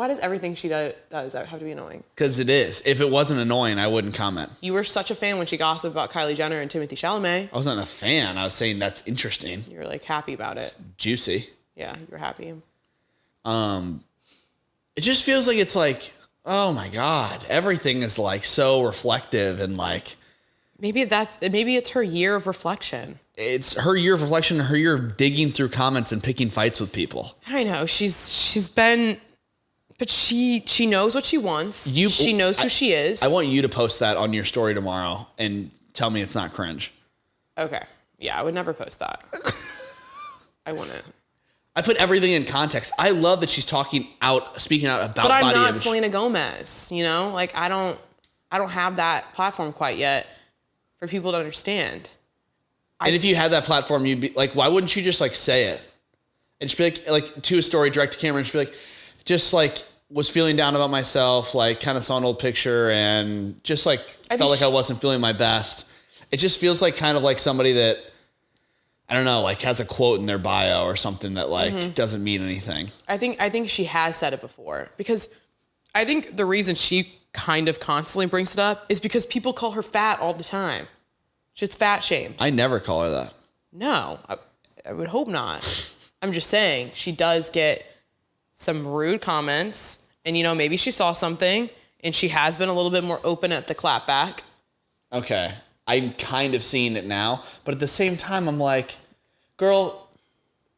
A: does everything she does have to be annoying?
B: Because it is. If it wasn't annoying, I wouldn't comment.
A: You were such a fan when she gossiped about Kylie Jenner and Timothée Chalamet.
B: I wasn't a fan. I was saying that's interesting.
A: You were like happy about it.
B: Juicy.
A: Yeah, you were happy.
B: It just feels like it's like, oh my God, everything is like so reflective and like.
A: Maybe it's her year of reflection.
B: It's her year of reflection, her year of digging through comments and picking fights with people.
A: I know she's been. But she knows what she wants. She knows who she is.
B: I want you to post that on your story tomorrow and tell me it's not cringe.
A: Okay. Yeah, I would never post that. I wouldn't.
B: I put everything in context. I love that she's speaking out about body image.
A: But I'm not Selena Gomez, you know? Like I don't have that platform quite yet for people to understand.
B: And if you had that platform, you'd be like, why wouldn't you just like say it? And just be like to a story direct to camera and just be like, just like was feeling down about myself, like kind of saw an old picture and just like felt like I wasn't feeling my best. It just feels like kind of like somebody that, I don't know, like has a quote in their bio or something that like doesn't mean anything. I
A: think she has said it before because I think the reason she kind of constantly brings it up is because people call her fat all the time. She's fat shamed.
B: I never call her that.
A: No, I would hope not. I'm just saying she does get some rude comments and, maybe she saw something and she has been a little bit more open at the clapback.
B: Okay. I'm kind of seeing it now, but at the same time, I'm like, girl,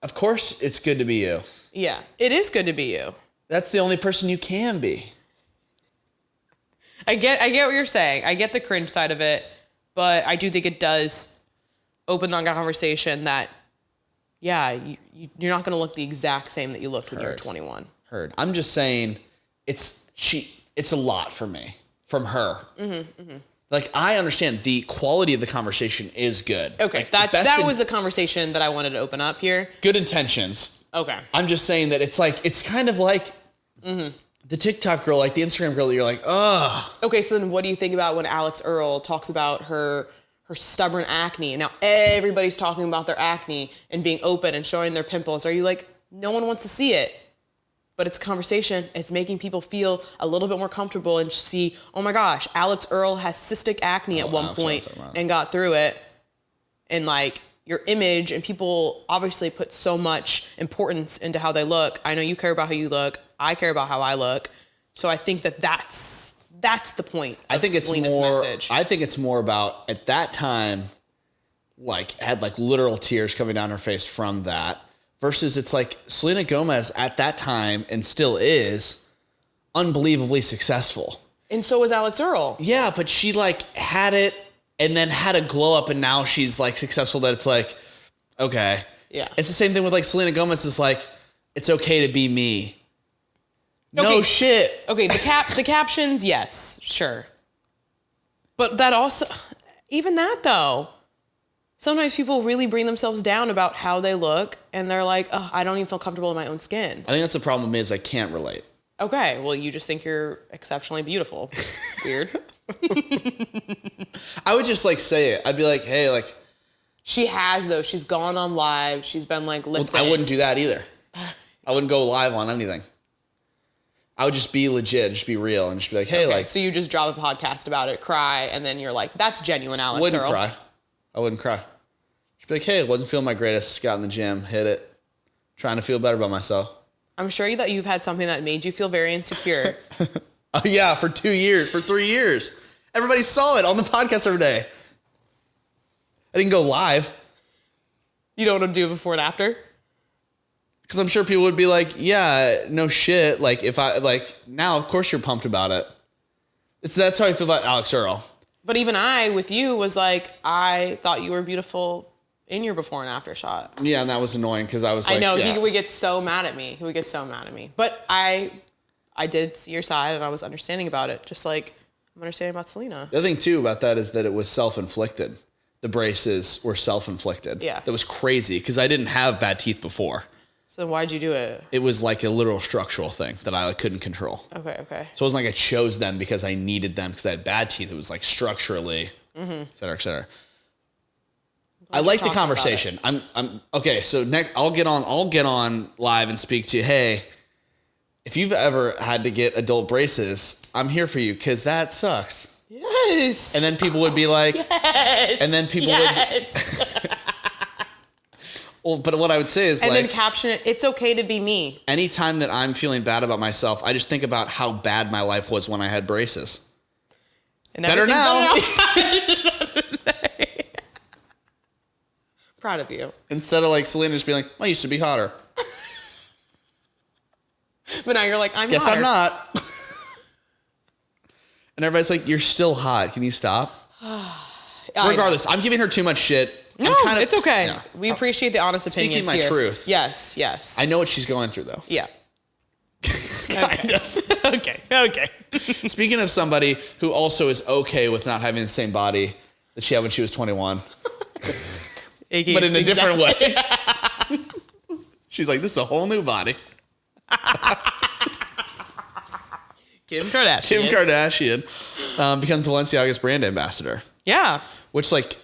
B: of course it's good to be you.
A: Yeah, it is good to be you.
B: That's the only person you can be.
A: I get what you're saying. I get the cringe side of it, but I do think it does open the conversation that, yeah, you're not going to look the exact same that you looked when you were 21.
B: Heard. I'm just saying it's a lot for me from her. Like, I understand the quality of the conversation is good.
A: Okay,
B: like,
A: that was the conversation that I wanted to open up here.
B: Good intentions.
A: Okay.
B: I'm just saying that it's kind of like the TikTok girl, like the Instagram girl that you're like, ugh.
A: Okay, so then what do you think about when Alex Earl talks about her stubborn acne, and now everybody's talking about their acne and being open and showing their pimples? Are you like, no one wants to see it? but it's a conversation. It's making people feel a little bit more comfortable and see, oh my gosh, Alex Earl has cystic acne at one point and got through it. And like your image, and people obviously put so much importance into how they look. I know you care about how you look. I care about how I look. So I think that's the point of Selena's message.
B: I think it's more about, at that time, like had like literal tears coming down her face from that, versus it's like Selena Gomez at that time, and still is, unbelievably successful.
A: And so was Alex Earl.
B: Yeah, but she like had it and then had a glow up, and now she's like successful that it's like, okay.
A: Yeah.
B: It's the same thing with like Selena Gomez is like, it's okay to be me.
A: Okay.
B: No shit.
A: Okay, the captions, yes, sure. But that also, even that though, sometimes people really bring themselves down about how they look, and they're like, oh, I don't even feel comfortable in my own skin.
B: I think that's the problem with me, is I can't relate.
A: Okay, well, you just think you're exceptionally beautiful. Weird.
B: I would just like say it. I'd be like, hey, like.
A: She has though. She's gone on live. She's been like, listen.
B: Well, I wouldn't do that either. I wouldn't go live on anything. I would just be legit, just be real, and just be like, hey, like.
A: So you just drop a podcast about it, cry, and then you're like, that's genuine, Alex Earl.
B: I wouldn't cry. Just be like, hey, wasn't feeling my greatest. Got in the gym, hit it. Trying to feel better about myself.
A: I'm sure that you've had something that made you feel very insecure.
B: Yeah, for 2 years, for 3 years. Everybody saw it on the podcast every day. I didn't go live.
A: You don't want to do it before and after?
B: Because I'm sure people would be like, yeah, no shit. Like, if I, like, now, of course you're pumped about it. That's how I feel about Alex Earl.
A: But even I, with you, was like, I thought you were beautiful in your before and after shot.
B: Yeah, and that was annoying because I was like,
A: I know,
B: yeah.
A: he would get so mad at me. But I did see your side, and I was understanding about it, just like I'm understanding about Selena.
B: The other thing, too, about that is that it was self-inflicted. The braces were self-inflicted.
A: Yeah.
B: That was crazy because I didn't have bad teeth before.
A: So why'd you do it?
B: It was like a literal structural thing that I couldn't control.
A: Okay.
B: So it wasn't like I chose them because I needed them because I had bad teeth. It was like structurally, et cetera, et cetera. I like the conversation. I'm okay. So next, I'll get on live and speak to you. Hey, if you've ever had to get adult braces, I'm here for you because that sucks.
A: Yes.
B: And then people would be like,
A: yes.
B: And then people would. Well, but what I would say is
A: and then caption it, it's okay to be me.
B: Anytime that I'm feeling bad about myself, I just think about how bad my life was when I had braces.
A: And
B: better now.
A: Proud of you.
B: Instead of like Selena just being like, I used to be hotter.
A: But now you're like, I'm
B: Guess
A: hotter.
B: I'm not. And everybody's like, you're still hot. Can you stop? Regardless, I'm giving her too much shit.
A: No, it's okay. Yeah. We appreciate the honest opinions
B: Speaking my
A: here.
B: truth.
A: Yes.
B: I know what she's going through, though.
A: Yeah.
B: Kind of.
A: Okay.
B: Speaking of somebody who also is okay with not having the same body that she had when she was 21. But in a different way. She's like, this is a whole new body.
A: Kim Kardashian
B: becomes Balenciaga's brand ambassador.
A: Yeah.
B: Which, like,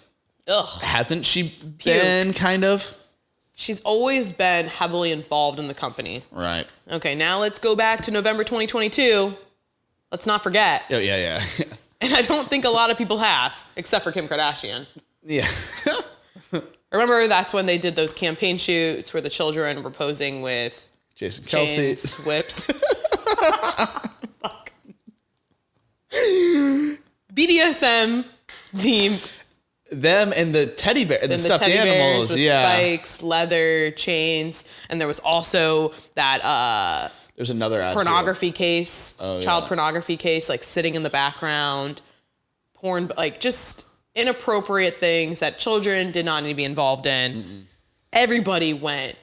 B: hasn't she been kind of?
A: She's always been heavily involved in the company.
B: Right.
A: Okay, now let's go back to November 2022. Let's not forget.
B: Oh, yeah.
A: And I don't think a lot of people have, except for Kim Kardashian.
B: Yeah.
A: Remember, that's when they did those campaign shoots where the children were posing with
B: Jason Kelce.
A: chains, whips. BDSM themed.
B: Them and the teddy bear, the stuffed animals,
A: with spikes, leather, chains, and there was also that
B: there's another ad
A: pornography case, child
B: yeah.
A: pornography case, like sitting in the background, porn, like just inappropriate things that children did not need to be involved in. Mm-mm. Everybody went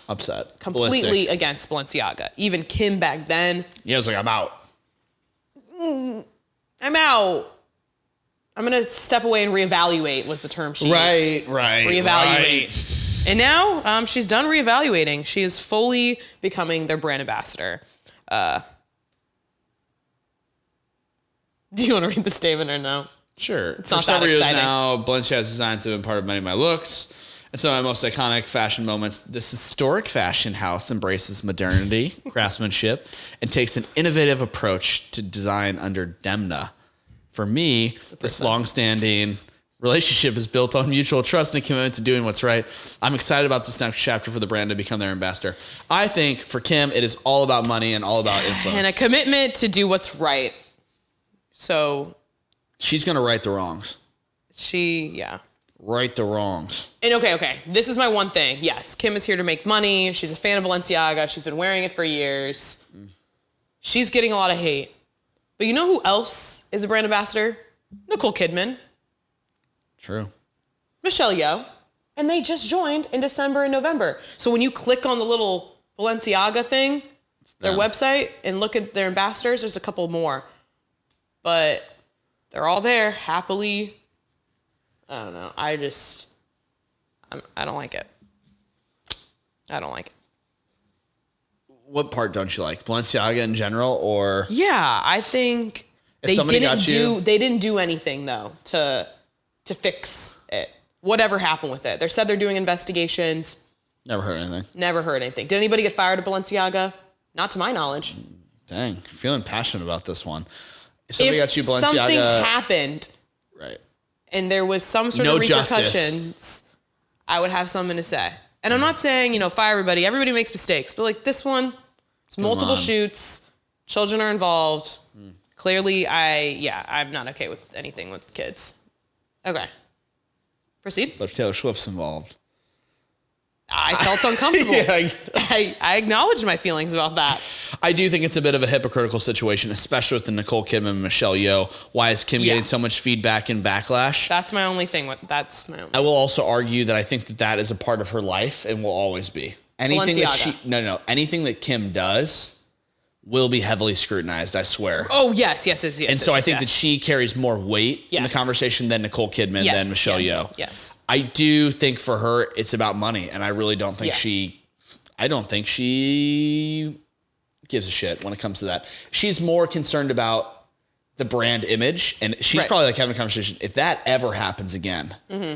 B: upset,
A: completely
B: ballistic.
A: Against Balenciaga. Even Kim back then.
B: Yeah, I was like, I'm out.
A: I'm out. I'm going to step away and reevaluate was the term she used.
B: Right.
A: Reevaluate. Right. And now she's done reevaluating. She is fully becoming their brand ambassador. Do you want to read the statement or no?
B: Sure.
A: It's
B: For
A: not
B: several
A: that
B: years
A: exciting.
B: now, Balenciaga's designs have been part of many of my looks. And some of my most iconic fashion moments. This historic fashion house embraces modernity, craftsmanship, and takes an innovative approach to design under Demna. For me, this long-standing relationship is built on mutual trust and a commitment to doing what's right. I'm excited about this next chapter for the brand to become their ambassador. I think for Kim, it is all about money and all about influence.
A: And a commitment to do what's right. So
B: she's going to right the wrongs. Right the wrongs.
A: And okay. This is my one thing. Yes, Kim is here to make money. She's a fan of Balenciaga. She's been wearing it for years. She's getting a lot of hate. But you know who else is a brand ambassador? Nicole Kidman.
B: True.
A: Michelle Yeoh. And they just joined in December and November. So when you click on the little Balenciaga thing, their website, and look at their ambassadors, there's a couple more. But they're all there, happily. I don't know. I don't like it. I don't like it.
B: What part don't you like? Balenciaga in general, or?
A: Yeah, I think they didn't do anything though to fix it. Whatever happened with it. They said they're doing investigations.
B: Never heard anything.
A: Did anybody get fired at Balenciaga? Not to my knowledge.
B: Dang, feeling passionate about this one. If somebody got you Balenciaga,
A: something happened,
B: right,
A: and there was some sort of repercussions, I would have something to say. And I'm not saying, fire everybody. Everybody makes mistakes. But like this one, it's multiple shoots. Children are involved. Clearly, I'm not okay with anything with kids. Okay. Proceed.
B: But if Taylor Swift's involved,
A: I felt uncomfortable. I acknowledged my feelings about that.
B: I do think it's a bit of a hypocritical situation, especially with the Nicole Kidman and Michelle Yeoh. Why is Kim getting so much feedback and backlash?
A: That's my only thing.
B: I will also argue that I think that is a part of her life and will always be. Anything anything that Kim does will be heavily scrutinized, I swear.
A: Oh, yes. And
B: so I think that she carries more weight in the conversation than Nicole Kidman, than Michelle Yeoh.
A: Yes.
B: I do think for her, it's about money. And I really don't think she gives a shit when it comes to that. She's more concerned about the brand image. And she's probably like having a conversation. If that ever happens again,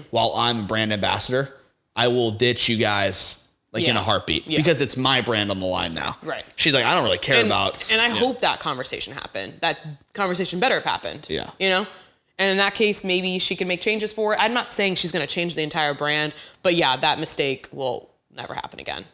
B: while I'm a brand ambassador, I will ditch you guys in a heartbeat because it's my brand on the line now.
A: Right.
B: She's like, I don't really care about.
A: And I hope that conversation happened. That conversation better have happened.
B: Yeah.
A: And in that case, maybe she can make changes for it. I'm not saying she's going to change the entire brand, but that mistake will never happen again.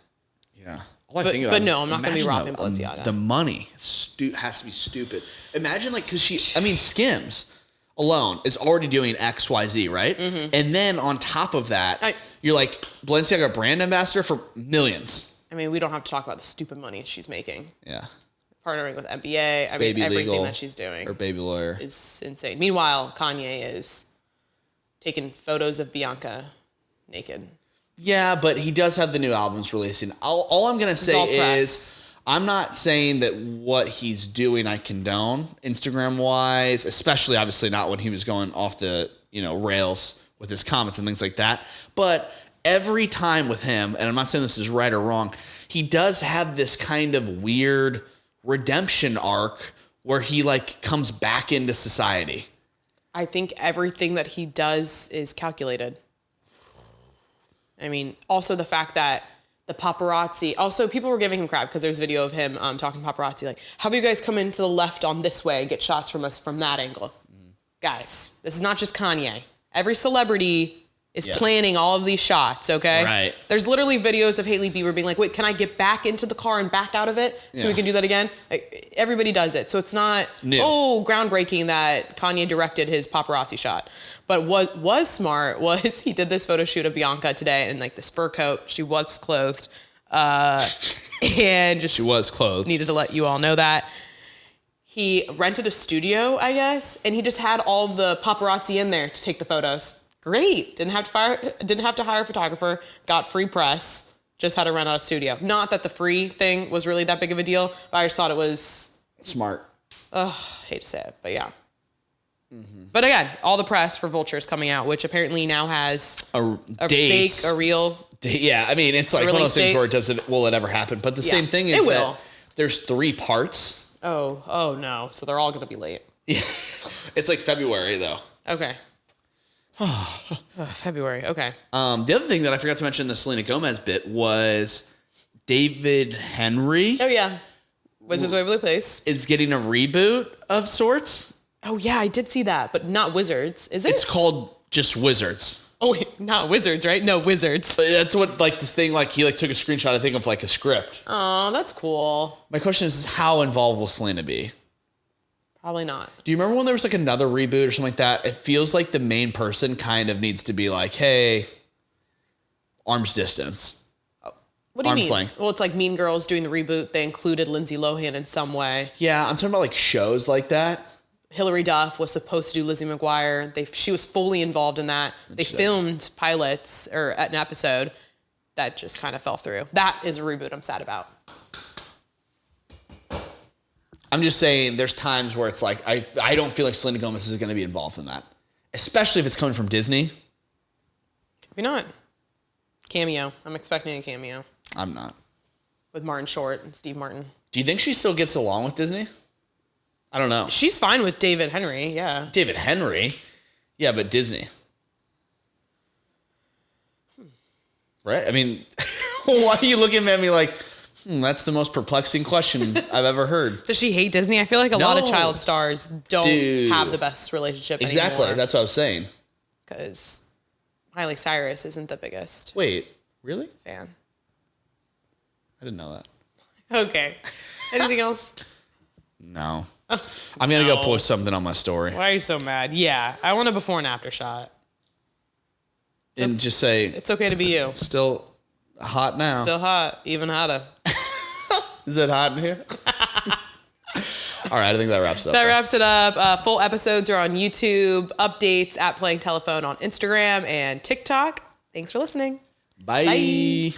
B: Yeah.
A: But no, I'm not going to be robbing Balenciaga.
B: The money has to be stupid. Imagine because Skims alone is already doing XYZ, right? Mm-hmm. And then on top of that, you're like Balenciaga brand ambassador for millions.
A: I mean, we don't have to talk about the stupid money she's making.
B: Yeah.
A: Partnering with NBA. Everything that she's doing.
B: Or Baby Lawyer.
A: Is insane. Meanwhile, Kanye is taking photos of Bianca naked.
B: Yeah, but he does have the new albums releasing. All I'm going to say is I'm not saying that what he's doing I condone Instagram-wise, especially obviously not when he was going off the rails with his comments and things like that. But every time with him, and I'm not saying this is right or wrong, he does have this kind of weird redemption arc where he comes back into society.
A: I think everything that he does is calculated. I mean, also the fact that the paparazzi, also people were giving him crap because there's video of him talking to paparazzi like, how about you guys come into the left on this way and get shots from us from that angle? Guys, this is not just Kanye. Every celebrity is planning all of these shots, okay?
B: Right.
A: There's literally videos of Hailey Bieber being like, wait, can I get back into the car and back out of it so we can do that again? Everybody does it. So it's not, groundbreaking that Kanye directed his paparazzi shot. But what was smart was he did this photo shoot of Bianca today in this fur coat. She was clothed. And just...
B: She was clothed.
A: Needed to let you all know that. He rented a studio, I guess, and he just had all the paparazzi in there to take the photos. Great. Didn't have to hire a photographer. Got free press. Just had to rent out a studio. Not that the free thing was really that big of a deal, but I just thought it was
B: smart.
A: Hate to say it, but yeah. Mm-hmm. But again, all the press for Vulture's coming out, which apparently now has a fake, a real.
B: Yeah, I mean, it's like one of those things where will it ever happen? But the same thing is that there's 3 parts.
A: Oh no. So they're all going to be late.
B: Yeah. It's like February though.
A: Okay. February. Okay.
B: The other thing that I forgot to mention in the Selena Gomez bit was David Henry
A: Oh yeah. Wizards of Waverly Place.
B: is getting a reboot of sorts.
A: Oh yeah, I did see that, but not Wizards. Is it?
B: It's called just Wizards.
A: Oh wait, not Wizards, right? No, Wizards.
B: But that's what like this thing like he like took a screenshot I think of like a script.
A: Oh, that's cool.
B: My question is how involved will Selena be?
A: Probably not.
B: Do you remember when there was like another reboot or something like that? It feels like the main person kind of needs to be like, hey, arm's distance.
A: What do you
B: Arm's
A: mean?
B: length.
A: Well, it's like Mean Girls doing the reboot. They included Lindsay Lohan in some way.
B: Yeah, I'm talking about like shows like that.
A: Hilary Duff was supposed to do Lizzie McGuire. She was fully involved in that. They filmed pilots or an episode that just kind of fell through. That is a reboot I'm sad about.
B: I'm just saying there's times where it's like I don't feel like Selena Gomez is going to be involved in that. Especially if it's coming from Disney.
A: Maybe not. Cameo. I'm expecting a cameo.
B: I'm not.
A: With Martin Short and Steve Martin.
B: Do you think she still gets along with Disney? I don't know.
A: She's fine with David Henry, yeah.
B: David Henry? Yeah, but Disney. Right? I mean, why are you looking at me like, that's the most perplexing question I've ever heard.
A: Does she hate Disney? I feel like a lot of child stars don't have the best relationship
B: Exactly.
A: anymore.
B: That's what I was saying.
A: Because Miley Cyrus isn't the biggest
B: Wait, really?
A: fan.
B: I didn't know that.
A: Okay. Anything else?
B: No. I'm going to go post something on my story.
A: Why are you so mad? Yeah, I want a before and after shot.
B: And just say,
A: It's okay to be you.
B: still hot now.
A: Still hot, even hotter.
B: Is it hot in here? All right, I think that wraps it up.
A: That wraps it up. Full episodes are on YouTube. Updates at Playing Telephone on Instagram and TikTok. Thanks for listening.
B: Bye.
A: Bye.